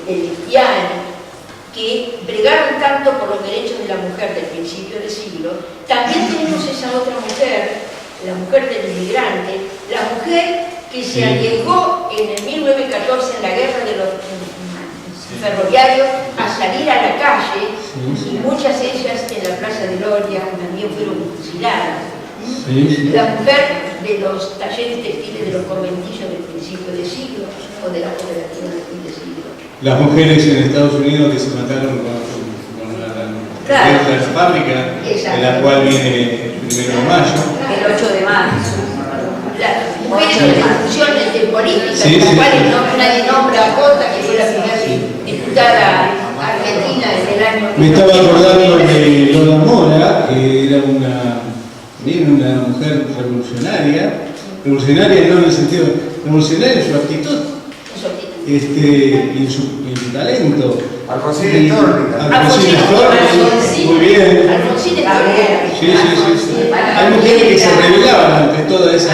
Elistiani, que bregaron tanto por los derechos de la mujer del principio del siglo. También tenemos esa otra mujer, la mujer del inmigrante, la mujer que se arriesgó en el 1914 en la guerra de los ferroviarios a salir a la calle, y muchas de ellas en la Plaza de Gloria también fueron fusiladas. La mujer de los talleres textiles de los conventillos del principio del siglo o de la cooperativa del fin de siglo. Las mujeres en Estados Unidos que se mataron con la fábrica, de la cual viene el 1 de mayo. El 8 de marzo. Las mujeres en las funciones de política, Sí, las sí, cuales sí. nadie nombra a Cota, que fue la primera diputada argentina desde el año. Me estaba acordando de Lola Mora, que era una mujer revolucionaria no en el sentido, revolucionaria en su actitud, y en su su talento. Alfonsín Storni. Alfonsín Storni, muy bien. Alfonsín Storni. Sí. Hay mujeres que se rebelaban ante toda esa...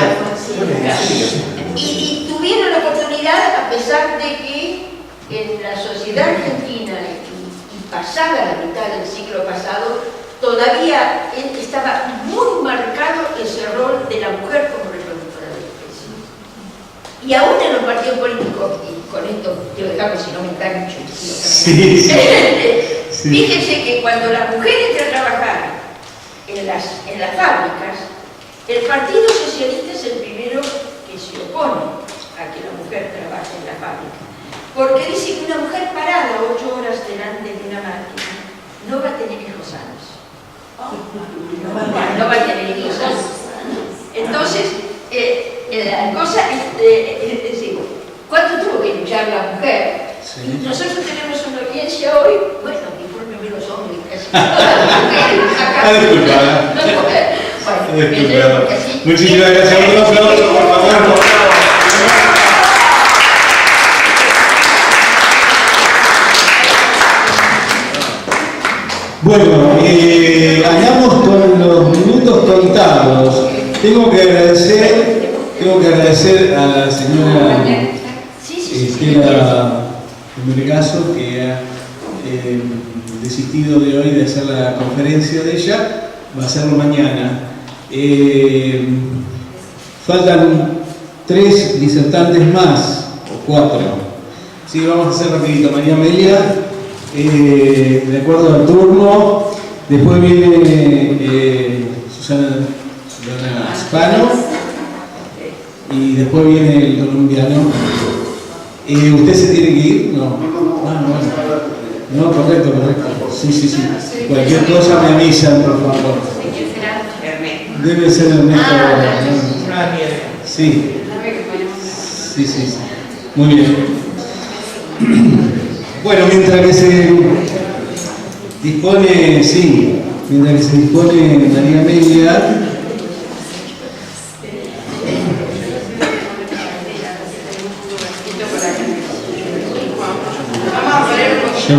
Y tuvieron la oportunidad, a pesar de que en la sociedad argentina y pasada la mitad del siglo pasado, todavía estaba muy marcado ese rol de la mujer como reproductora de la especie. Y aún en los partidos políticos, y con esto quiero dejarlo si no me engancho. Sí. Fíjense que cuando la mujer entra a trabajar en las fábricas, el Partido Socialista es el primero que se opone a que la mujer trabaje en la fábrica. Porque dice que una mujer parada 8 horas delante de una máquina no va a tener hijos sanos. No va a tener hijos sanos. Entonces, la cosa es decir, ¿cuánto tuvo que luchar la mujer? Sí. Nosotros tenemos una audiencia hoy, bueno, discúlpenme los hombres, casi todas las mujeres acá. Disculpa. Muchísimas gracias. Un aplauso, por favor. Bueno, andamos con los minutos contados. Tengo que agradecer a la señora Estela Melgazo, que ha desistido de hoy de hacer la conferencia de ella. Va a hacerlo mañana. Faltan 3 disertantes más, o 4. Sí, vamos a hacer rapidito. María Amelia, de acuerdo al turno. Después viene Susana Spano. Y después viene el colombiano. ¿Usted se tiene que ir? No. Ah, bueno. No, correcto. Sí. Cualquier cosa me avisan, por favor. Debe ser Ernesto. Sí. Muy bien. Bueno, mientras que se dispone María Amelia, yo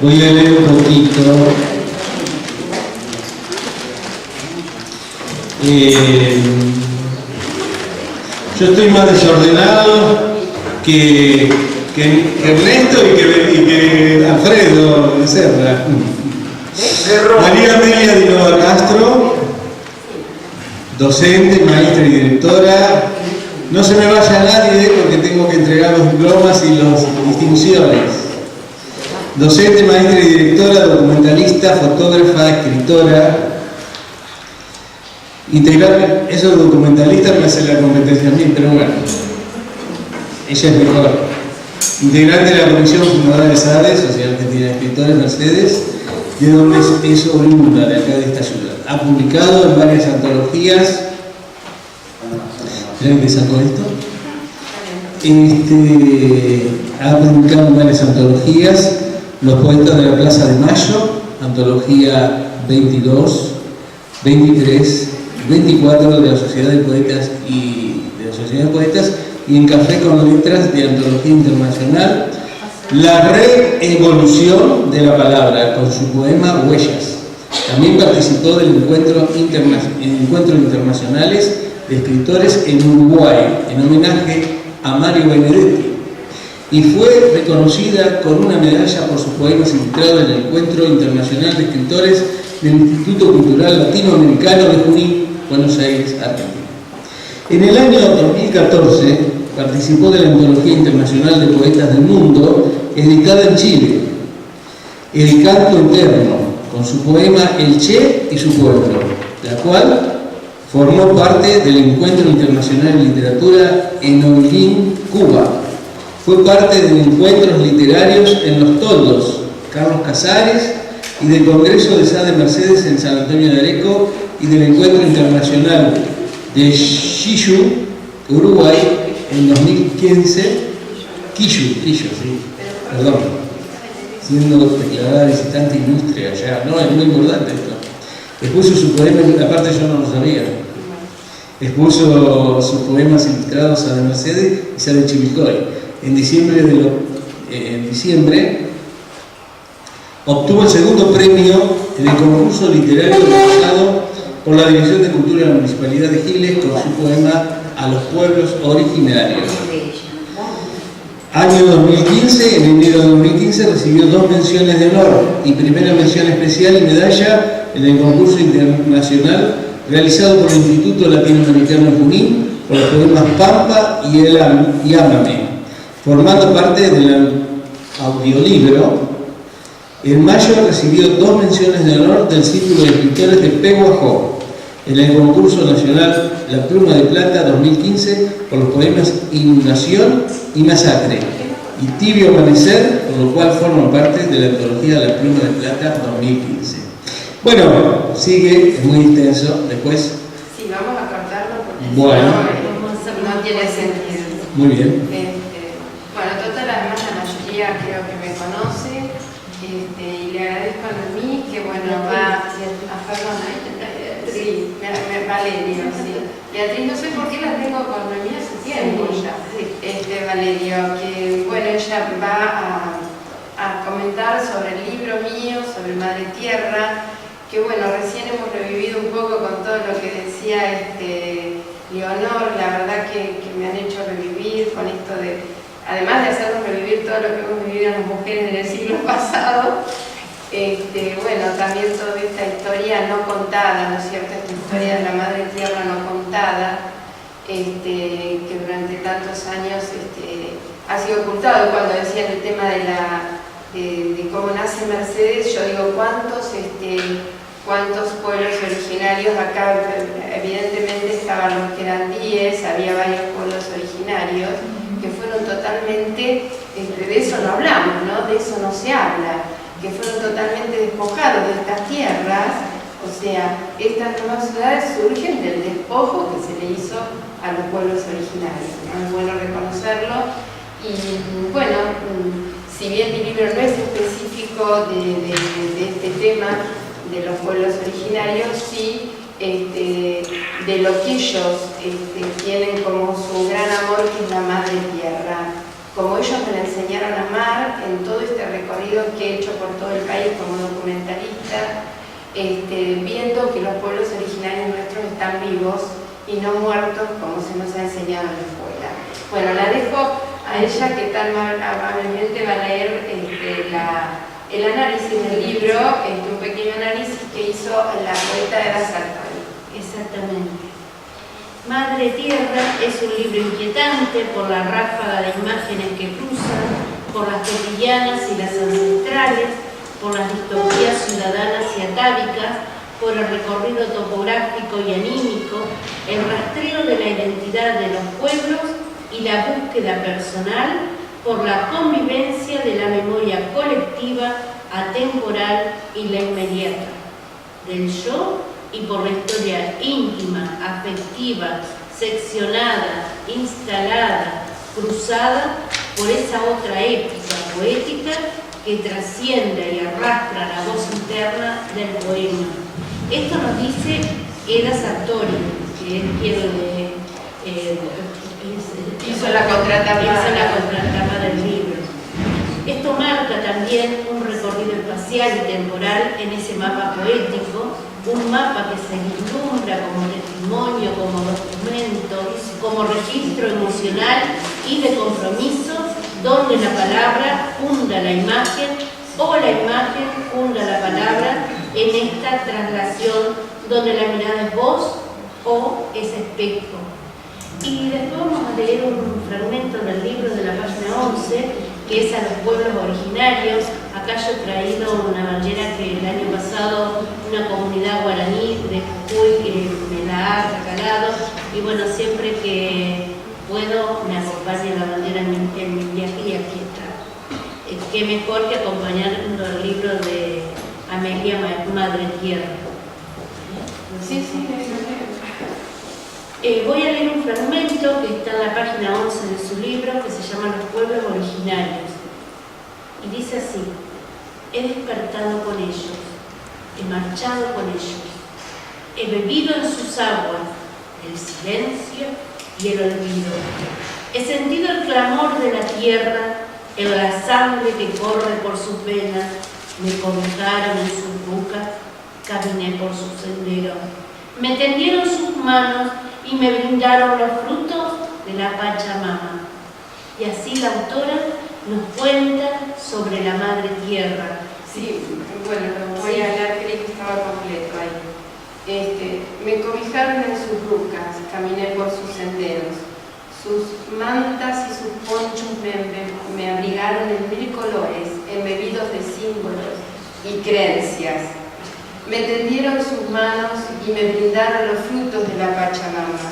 voy a leer un poquito. Yo estoy más desordenado que Ernesto y que Alfredo Becerra. María Amelia Dinova Castro, docente, maestra y directora. No se me vaya nadie porque tengo que entregar los diplomas y las distinciones. Docente, maestra y directora, documentalista, fotógrafa, escritora. Integral, eso de documentalista me hace la competencia a mí, pero bueno, ella es mejor. Integrante de la comisión fundadora de SADE, Sociedad Argentina de Escritores, Mercedes, de donde es oriunda, de acá de esta ciudad. Ha publicado en varias antologías. ¿Ven que sacó esto? Ha publicado en varias antologías: Los Poetas de la Plaza de Mayo, antología 22, 23, 24 de la Sociedad de Poetas y en Café con Letras de Antología Internacional, La Reevolución de la Palabra, con su poema Huellas. También participó del encuentros internacionales de escritores en Uruguay, en homenaje a Mario Benedetti, y fue reconocida con una medalla por sus poemas ilustrados en el Encuentro Internacional de Escritores del Instituto Cultural Latinoamericano de Junín, Buenos Aires, Argentina. En el año 2014 participó de la Antología Internacional de Poetas del Mundo, editada en Chile, El Canto Eterno, con su poema El Che y su pueblo, la cual formó parte del Encuentro Internacional de Literatura en Holguín, Cuba. Fue parte de encuentros literarios en Los Toldos, Carlos Casares, y del Congreso de SADE Mercedes en San Antonio de Areco, y del Encuentro Internacional de Quillo, Uruguay, en 2015. Quillo, sí, perdón. Siendo declarada visitante ilustre allá. No, es muy importante esto. Expuso su poema, aparte yo no lo sabía. expuso sus poemas ilustrados a la Mercedes y Isabel Chivilcoy. En diciembre obtuvo el segundo premio en el concurso literario realizado por la Dirección de Cultura de la Municipalidad de Giles con su poema A los pueblos originarios. Año 2015, en enero de 2015 recibió 2 menciones de honor y primera mención especial y medalla en el concurso internacional realizado por el Instituto Latinoamericano de Junín por los poemas Pampa y Ámame, formando parte del audiolibro. En mayo recibió 2 menciones de honor del Círculo de Escritores de Pehuajó en el concurso nacional La Pluma de Plata 2015 por los poemas Inundación y Masacre y Tibio Amanecer, por lo cual forma parte de la antología La Pluma de Plata 2015. Bueno, sigue, es muy intenso. Después. Sí, vamos a cortarlo porque bueno, no tiene sentido. Muy bien. Bueno, total, además la mayoría creo que me conoce, y le agradezco a mí que bueno, va a sí, Valerio, sí. Beatriz, no sé por qué la tengo con Noemí hace tiempo ya. Valerio, que bueno, ella va a comentar sobre el libro mío, sobre Madre Tierra, que bueno, recién hemos revivido un poco con todo lo que decía Leonor, la verdad que me han hecho revivir con esto de, además de hacernos revivir todo lo que hemos vivido las mujeres en el siglo pasado, bueno, también toda esta historia no contada, ¿no es cierto? Esta historia de la Madre Tierra no contada, que durante tantos años ha sido ocultado. Cuando decían el tema de cómo nace Mercedes, yo digo, ¿cuántos pueblos originarios acá? Evidentemente estaban los querandíes, había varios pueblos originarios que fueron totalmente, de eso no hablamos, ¿no? De eso no se habla, que fueron totalmente despojados de estas tierras. O sea, estas nuevas ciudades surgen del despojo que se le hizo a los pueblos originarios, ¿no? Es bueno reconocerlo. Y bueno, si bien mi libro no es específico de este tema de los pueblos originarios, sí de lo que ellos tienen como su gran amor, que es la Madre Tierra. Como ellos me enseñaron a amar en todo este recorrido que he hecho por todo el país como documentalista, viendo que los pueblos originarios nuestros están vivos y no muertos como se nos ha enseñado en la escuela. Bueno, la dejo a ella que tan amablemente va a leer el análisis del libro, un pequeño análisis que hizo la poeta Eda Sartori. Exactamente. Madre Tierra es un libro inquietante por la ráfaga de imágenes que cruzan, por las cotidianas y las ancestrales, por las distopías ciudadanas y atávicas, por el recorrido topográfico y anímico, el rastreo de la identidad de los pueblos y la búsqueda personal por la convivencia de la memoria colectiva, atemporal y la inmediata, del yo, y por la historia íntima, afectiva, seccionada, instalada, cruzada por esa otra épica poética que trasciende y arrastra la voz interna del poema. Esto nos dice Eda Sartori, que es quien hizo la contratapa del libro. Esto marca también un recorrido espacial y temporal en ese mapa poético, un mapa que se vislumbra como testimonio, como documento, como registro emocional y de compromiso, donde la palabra funda la imagen o la imagen funda la palabra en esta traslación donde la mirada es voz o es espejo. Y después vamos a leer un fragmento del libro de la página 11, que es a los pueblos originarios. Acá yo he traído una bandera que el año pasado una comunidad guaraní de Jujuy me la ha regalado, y bueno, siempre que puedo me acompaña la bandera en mi viaje, y aquí está. Qué mejor que acompañando el libro de Amelia Madre Tierra. Sí. Voy a leer un fragmento que está en la página 11 de su libro, que se llama Los pueblos originarios. Y dice así: he despertado con ellos, he marchado con ellos, he bebido en sus aguas, el silencio y el olvido. He sentido el clamor de la tierra, en la sangre que corre por sus venas, me cobijaron en sus rucas, caminé por sus senderos. Me tendieron sus manos y me brindaron los frutos de la Pachamama. Y así la autora nos cuenta sobre la Madre Tierra. Sí, bueno, lo voy a leer, creí que estaba completo ahí. Me cobijaron en sus rucas, caminé por sus senderos. Sus mantas y sus ponchos me abrigaron en 1000 colores, embebidos de símbolos y creencias. Me tendieron sus manos y me brindaron los frutos de la Pachamama.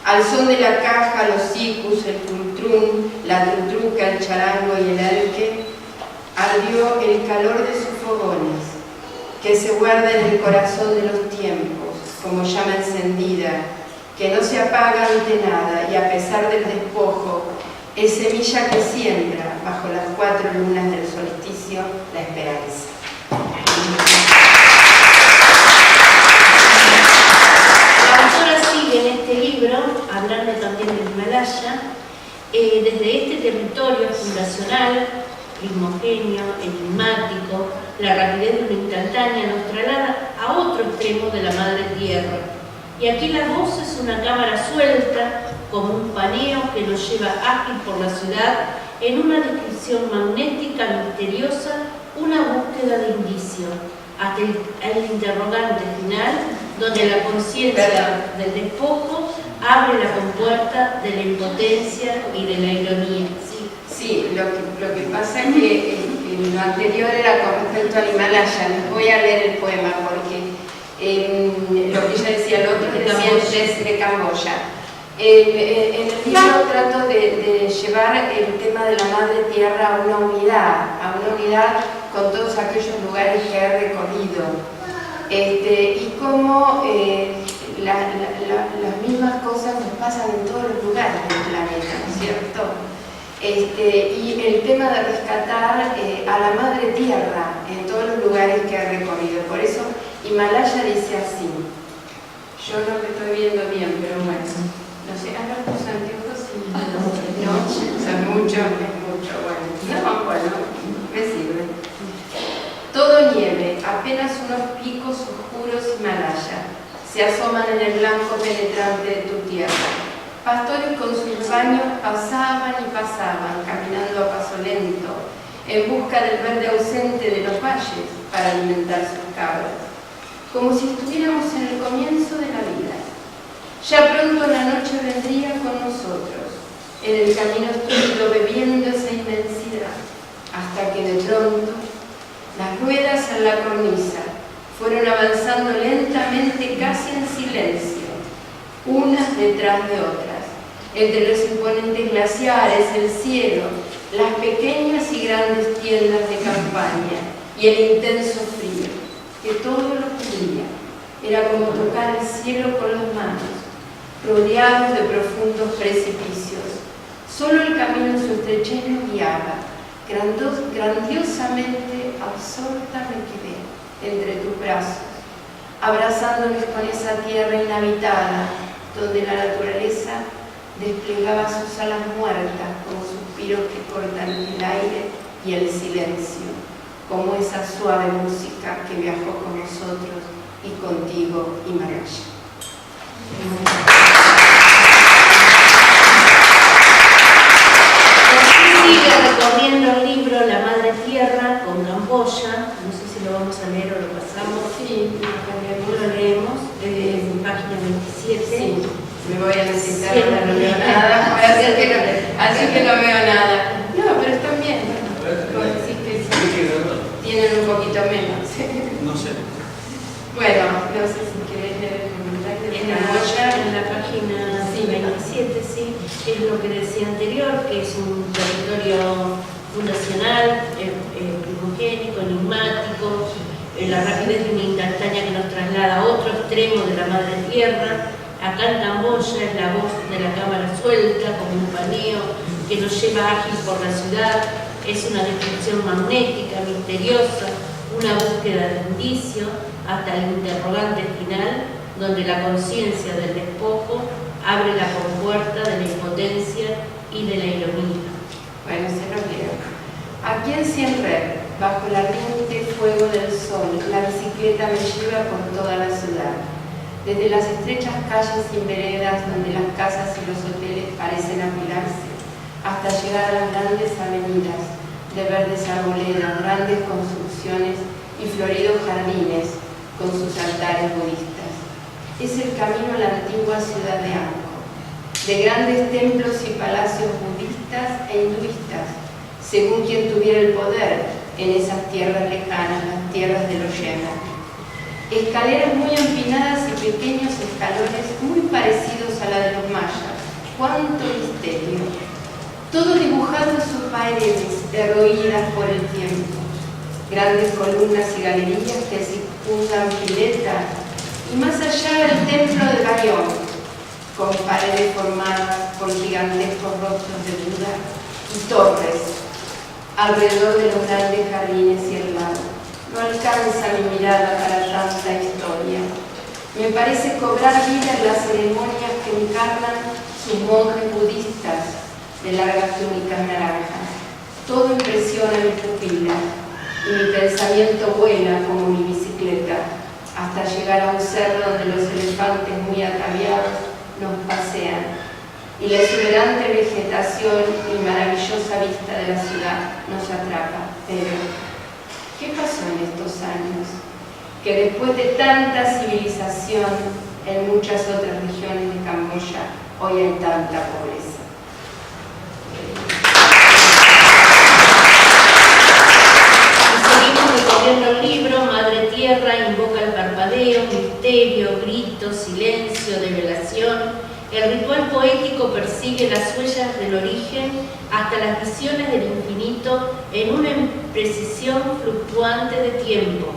Al son de la caja, los sicus, el tultrún, la trutruca, el charango y el alque, ardió el calor de sus fogones, que se guarda en el corazón de los tiempos, como llama encendida, que no se apaga ante nada y a pesar del despojo, es semilla que siembra bajo las 4 lunas del solsticio la esperanza. La autora sigue en este libro, hablando también del Himalaya, desde este territorio fundacional, primogenio, enigmático, la rapidez de una instantánea nos traslada a otro extremo de la Madre Tierra. Y aquí la voz es una cámara suelta, como un paneo que nos lleva ágil por la ciudad en una descripción magnética, misteriosa, una búsqueda de indicio, hasta el interrogante final, donde la conciencia del despojo abre la compuerta de la impotencia y de la ironía. Sí, lo que pasa es que lo anterior era con respecto al Himalaya. Les voy a leer el poema porque lo que ella decía, lo otro es de Camboya. En el libro trato de llevar el tema de la Madre Tierra a una unidad con todos aquellos lugares que he recorrido. Y cómo las mismas cosas nos pasan en todos los lugares del planeta, ¿no es cierto? Y el tema de rescatar a la Madre Tierra en todos los lugares que he recorrido. Por eso Himalaya dice así. Yo no me estoy viendo bien, pero bueno. No sé, ¿has tus anteojos? No, son mucho, es mucho. Bueno, me sirve. Todo nieve, apenas unos picos oscuros Himalaya se asoman en el blanco penetrante de tu tierra. Pastores con sus baños pasaban y pasaban, caminando a paso lento, en busca del verde ausente de los valles para alimentar sus cabras, como si estuviéramos en el comienzo de la vida. Ya pronto la noche vendría con nosotros, en el camino estúpido bebiendo esa inmensidad, hasta que de pronto las ruedas en la cornisa fueron avanzando lentamente, casi en silencio, unas detrás de otras, entre los imponentes glaciares, el cielo, las pequeñas y grandes tiendas de campaña y el intenso frío, que todo lo cubría. Era como tocar el cielo con las manos, rodeados de profundos precipicios. Solo el camino en su estrechez nos guiaba. Grandiosamente absorta me quedé entre tus brazos, abrazándoles con esa tierra inhabitada, donde la naturaleza desplegaba sus alas muertas como suspiros que cortan el aire y el silencio, como esa suave música que viajó con nosotros y contigo, Himalaya. Sigue recorriendo el libro La Madre Tierra con Camboya. No sé si lo vamos a leer o lo pasamos. Sí, lo leemos, página 27. Sí, me voy a necesitar, no veo nada, así que no veo nada. No, pero están bien. Así que sí, tienen un poquito menos. No sé. Bueno, no sé si querés leer el comentario de Camboya. En la página 27, sí, es lo que decía anterior, que es un territorio fundacional, primogénico, enigmático, la rapidez de una instantánea que nos traslada a otro extremo de la Madre Tierra. Acá en Camboya es la voz de la cámara suelta, como un paneo que nos lleva ágil por la ciudad. Es una descripción magnética, misteriosa, una búsqueda de indicio, hasta el interrogante final, donde la conciencia del despojo abre la compuerta de la impotencia y de la ironía. Bueno, se lo leo. Aquí en Siempre, bajo el ardiente fuego del sol, la bicicleta me lleva por toda la ciudad. Desde las estrechas calles sin veredas, donde las casas y los hoteles parecen apilarse, hasta llegar a las grandes avenidas de verdes arboledas, grandes construcciones y floridos jardines con sus altares budistas. Es el camino a la antigua ciudad de Angkor, de grandes templos y palacios budistas e hinduistas, según quien tuviera el poder en esas tierras lejanas, las tierras de los Yemen. Escaleras muy empinadas y pequeños escalones muy parecidos a la de los mayas. ¡Cuánto misterio! Todo dibujado en sus paredes, derruidas por el tiempo. Grandes columnas y galerías que circundan piletas, y más allá el templo de Bayón, con paredes formadas por gigantescos rostros de Buda y torres alrededor de los grandes jardines y el lago. No alcanza mi mirada para tanta historia. Me parece cobrar vida en las ceremonias que encarnan sus monjes budistas de largas túnicas naranjas. Todo impresiona mi pupila y mi pensamiento vuela como mi bicicleta hasta llegar a un cerro donde los elefantes muy ataviados nos pasean y la exuberante vegetación y maravillosa vista de la ciudad nos atrapa. Pero ¿qué pasó en estos años? Que después de tanta civilización en muchas otras regiones de Camboya, hoy hay tanta pobreza. Y seguimos recorriendo el libro. Madre Tierra invoca el parpadeo, misterio, grito, silencio, develación. El ritual poético persigue las huellas del origen hasta las visiones del infinito en una imprecisión fluctuante de tiempo.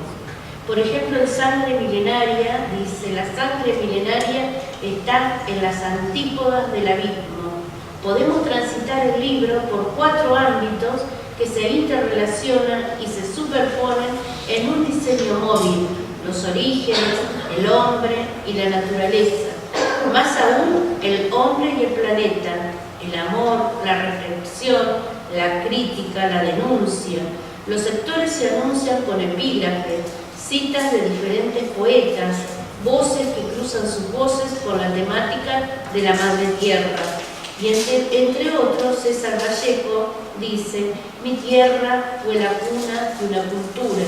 Por ejemplo, en Sangre Milenaria dice: la sangre milenaria está en las antípodas del abismo. Podemos transitar el libro por 4 ámbitos que se interrelacionan y se superponen en un diseño móvil: los orígenes, el hombre y la naturaleza. Más aún, el hombre y el planeta, el amor, la reflexión, la crítica, la denuncia. Los sectores se anuncian con epígrafes, citas de diferentes poetas, voces que cruzan sus voces con la temática de la Madre Tierra. Y entre otros, César Vallejo dice: mi tierra fue la cuna de una cultura.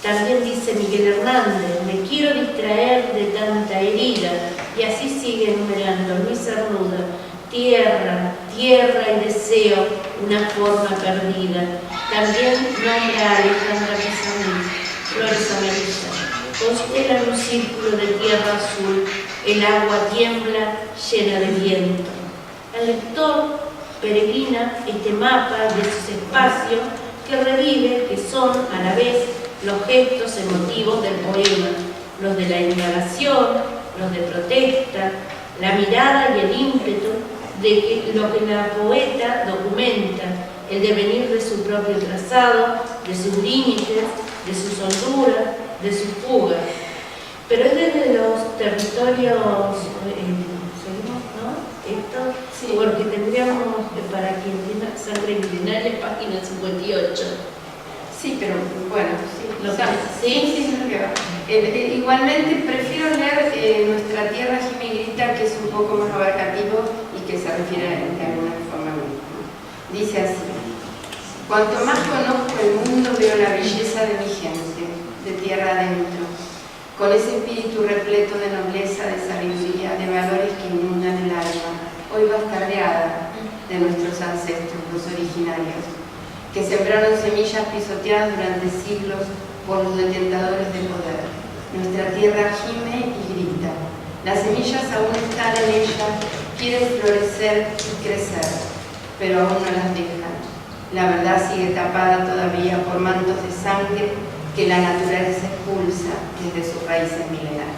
También dice Miguel Hernández: me quiero distraer de tanta herida. Y así sigue enumerando Luis Cernuda: tierra, tierra y deseo, una forma perdida. También nombra a Alejandra Pizarnik: flores amarillas, constelan un círculo de tierra azul, el agua tiembla llena de viento. El lector peregrina este mapa de esos espacios que revive, que son a la vez los gestos emotivos del poema, los de la indagación, los de protesta, la mirada y el ímpetu de lo que la poeta documenta, el devenir de su propio trazado, de sus límites, de sus honduras, de sus fugas. Pero es desde los territorios, seguimos, ¿no? Esto, sí, porque tendríamos, para quien tiene Sangre Milenaria, página 58. Sí, pero bueno, sí. Sí. Igualmente prefiero leer Nuestra Tierra Jimigrita, que es un poco más abarcativo y que se refiere de alguna forma a mí. Dice así: cuanto más conozco el mundo, veo la belleza de mi gente, de tierra adentro, con ese espíritu repleto de nobleza, de sabiduría, de valores que inundan el alma, hoy bastardeada de nuestros ancestros, los originarios, que sembraron semillas pisoteadas durante siglos por los detentadores de poder. Nuestra tierra gime y grita. Las semillas aún están en ella, quieren florecer y crecer, pero aún no las dejan. La verdad sigue tapada todavía por mantos de sangre que la naturaleza expulsa desde sus raíces milenarias.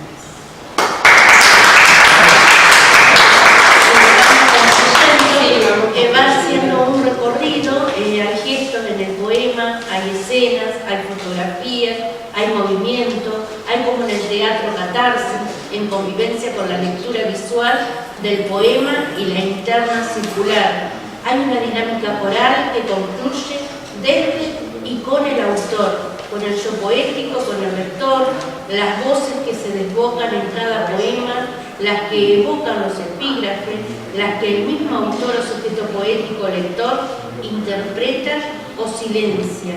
Va haciendo un recorrido, hay gestos en el poema, hay escenas, hay fotografías, hay movimiento, hay como en el teatro catarsis. en convivencia con la lectura visual del poema y la interna circular. Hay una dinámica coral que concluye desde y con el autor, con el yo poético, con el lector, las voces que se desbocan en cada poema, las que evocan los epígrafes, las que el mismo autor o sujeto poético lector interpreta o silencia.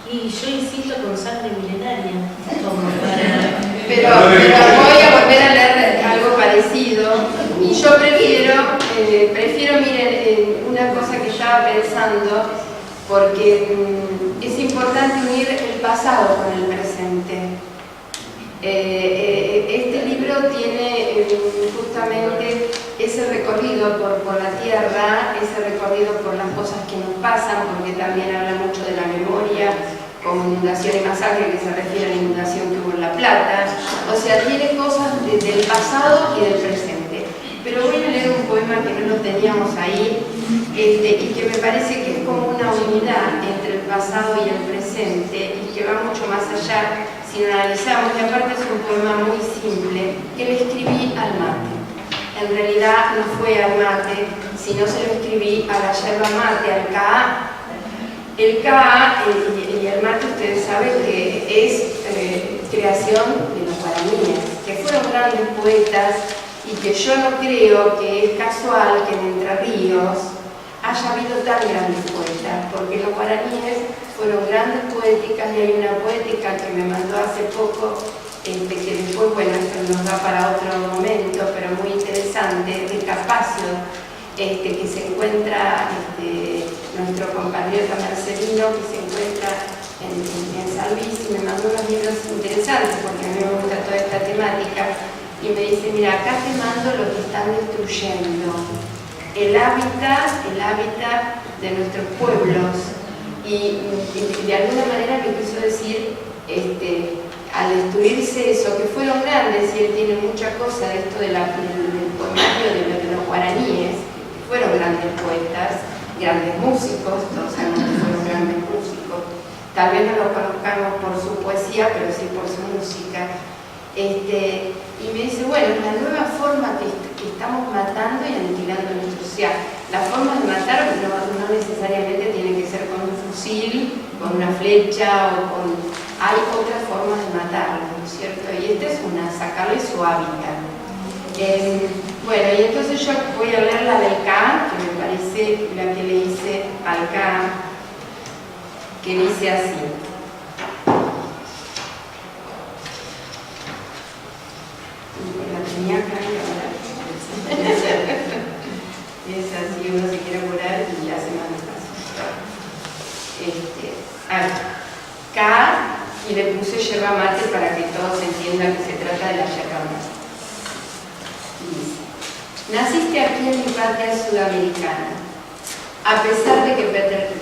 Y yo insisto con Sangre Milenaria, como para... Pero voy a volver a leer algo parecido, y yo prefiero miren, una cosa que estaba pensando, porque es importante unir el pasado con el presente. Este libro tiene justamente ese recorrido por la tierra, ese recorrido por las cosas que nos pasan, porque también habla mucho de la memoria, como inundación y masacre, que se refiere a la inundación que hubo en La Plata. O sea, tiene cosas del pasado y del presente. Pero voy a leer un poema que no lo teníamos ahí, y que me parece que es como una unidad entre el pasado y el presente, y que va mucho más allá si lo analizamos. Y aparte es un poema muy simple, que le escribí al mate. En realidad no fue al mate, sino se lo escribí a la yerba mate, al caá. El caá y el mate, ustedes saben que es creación de los guaraníes, que fueron grandes poetas, y que yo no creo que es casual que en Entre Ríos haya habido tan grandes poetas, porque los guaraníes fueron grandes poéticas, y hay una poética que me mandó hace poco, que después, bueno, esto nos da para otro momento, pero muy interesante, de Capacio, que se encuentra nuestro compatriota Marcelino, que se encuentra en San Luis, y me mandó unos libros interesantes, porque a mí me gusta toda esta temática, y me dice, mira, acá te mando lo que están destruyendo, el hábitat de nuestros pueblos, y de alguna manera me quiso decir, al destruirse eso, que fueron grandes, y él tiene mucha cosa de esto del poemario de los guaraníes, fueron grandes poetas, grandes músicos, todos sabemos que fueron grandes músicos, tal vez no lo conozcamos por su poesía, pero sí por su música. Y me dice, bueno, es la nueva forma que estamos matando y aniquilando nuestro. O sea, la forma de matar no necesariamente tiene que ser con un fusil, con una flecha, hay otras formas de matarlos, ¿no es cierto? Y esta es sacarle su hábitat. Bueno, y entonces yo voy a leer la del K, que me parece la que le hice al K, que dice así. La tenía acá y ahora es así, uno se quiere apurar y hace más despacio. K, y le puse yerba mate para que todos entiendan que se trata de la yerba mate. Dice: naciste aquí en mi patria sudamericana. A pesar de que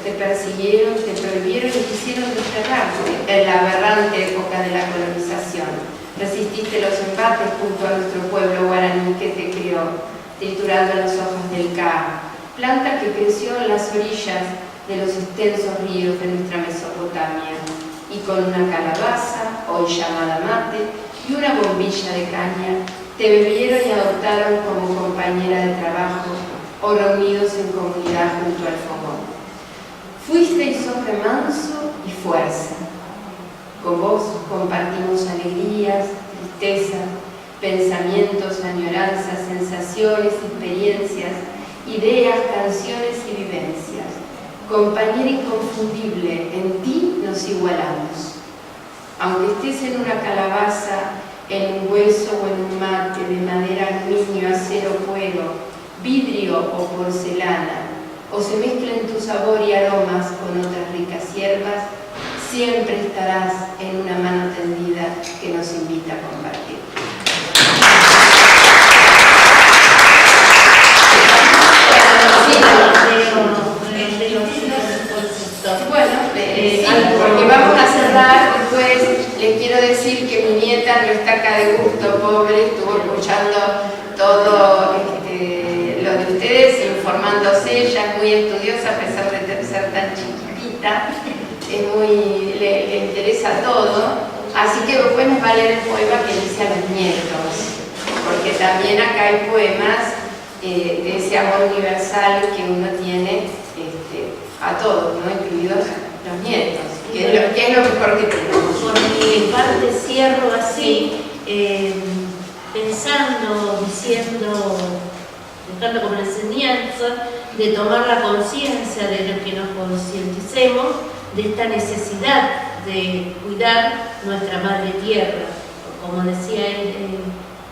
te persiguieron, te prohibieron y quisieron desterrarte en la aberrante época de la colonización, resististe los embates junto a nuestro pueblo guaraní que te crió, triturando las hojas del caá, planta que creció en las orillas de los extensos ríos de nuestra Mesopotamia, y con una calabaza, hoy llamada mate, y una bombilla de caña, te bebieron y adoptaron como compañera de trabajo, o reunidos en comunidad junto al fogón. Fuiste y sos remanso y fuerza. Con vos compartimos alegrías, tristezas, pensamientos, añoranzas, sensaciones, experiencias, ideas, canciones y vivencias. Compañera inconfundible, en ti nos igualamos. Aunque estés en una calabaza, en un hueso o en un mate de madera, aluminio, acero, cuero, vidrio o porcelana, o se mezclen tu sabor y aromas con otras ricas hierbas, siempre estarás en una mano tendida que nos invita a compartir. Bueno, porque vamos a cerrar. Después les quiero decir que mi nieta no está acá de gusto, pobre, estuvo escuchando todo lo de ustedes, informándose. Ella es muy estudiosa a pesar de ser tan chiquitita, le interesa todo, así que después nos va a leer el poema que dice a los nietos. porque también acá hay poemas de ese amor universal que uno tiene a todos, ¿no? Incluidos los nietos, que es lo mejor que tenemos. Por mi parte cierro así, pensando, diciendo, dejando como enseñanza de tomar la conciencia de lo que nos concienticemos de esta necesidad de cuidar nuestra madre tierra. Como decía él,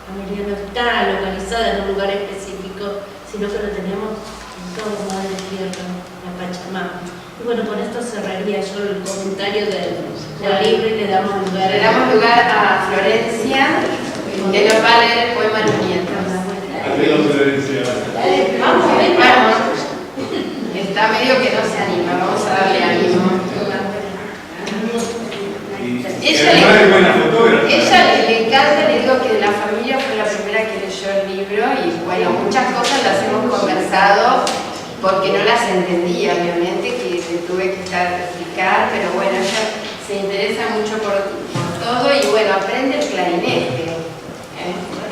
Amelia no está localizada en un lugar específico, sino que lo tenemos en toda madre tierra, la Pachamama. Y bueno, con esto cerraría yo el comentario del libro y le damos lugar. Le damos lugar a Florencia, que nos va a leer el poema Los Nietos. Adiós, Florencia. Vamos. Está medio que no se anima, vamos a darle ánimo. Ella le encanta, le digo que de la familia fue la primera que leyó el libro y bueno, muchas cosas las hemos conversado porque no las entendía, obviamente, que le tuve que explicar, pero bueno, ella se interesa mucho por todo y bueno, aprende el clarinete.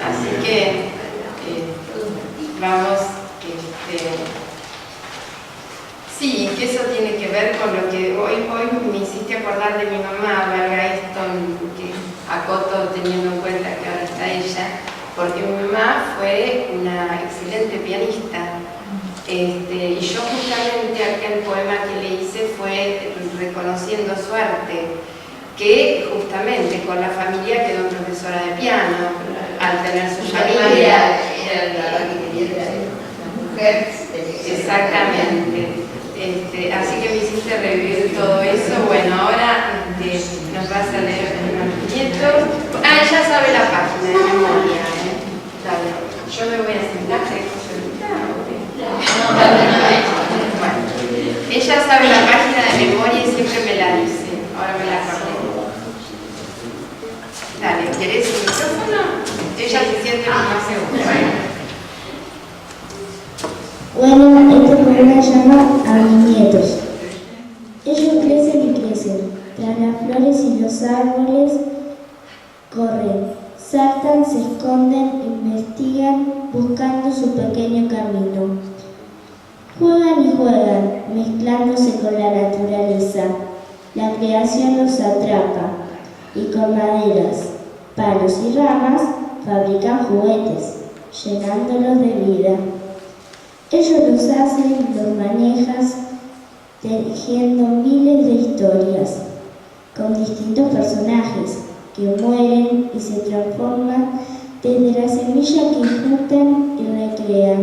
Así que vamos, sí, que eso tiene que ver con lo que hoy me hiciste acordar de mi mamá, valga esto, que acoto teniendo en cuenta que ahora está ella, porque mi mamá fue una excelente pianista. Y yo justamente aquel poema que le hice fue reconociendo su arte, que justamente con la familia quedó profesora de piano, al tener su familia. Exactamente. Así que me hiciste revivir todo eso. Bueno, ahora nos vas a leer unos nietos. Ella sabe la página de memoria. Dale. Yo me voy a sentar. Bueno, ella sabe la página de memoria y siempre me la dice. Ahora me la acordé. Dale, ¿querés el micrófono? Ella se siente más segura. Bueno, este poema se llama A mis nietos. Ellos crecen y crecen, tras las flores y los árboles corren, saltan, se esconden, investigan, buscando su pequeño camino. Juegan y juegan, mezclándose con la naturaleza. La creación los atrapa, y con maderas, palos y ramas fabrican juguetes, llenándolos de vida. Ellos los hacen, los manejas, tejiendo miles de historias, con distintos personajes que mueren y se transforman desde la semilla que injertan y recrean,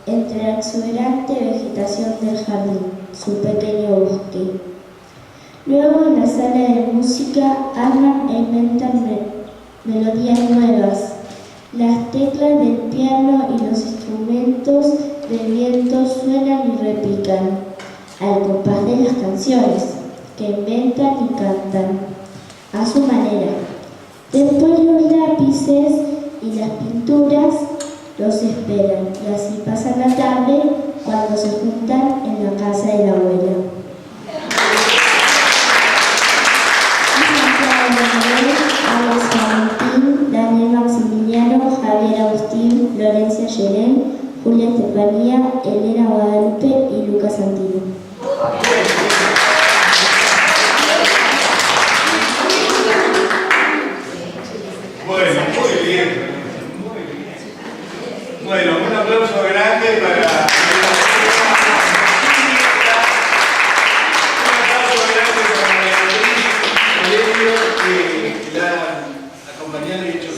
entre la exuberante vegetación del jardín, su pequeño bosque. Luego en la sala de música arman e inventan melodías nuevas. Las teclas del piano y los instrumentos de viento suenan y repican, al compás de las canciones, que inventan y cantan, a su manera. Después los lápices y las pinturas los esperan, y así pasan la tarde cuando se juntan en la casa de la abuela. Alex Valentín, Daniel Maximiliano, Javier Agustín, Florencia Yelén, Julia Estefanía, Elena Guadalupe y Lucas Santino. Bueno, muy bien. Bueno, un aplauso grande para... que la acompañante de hecho.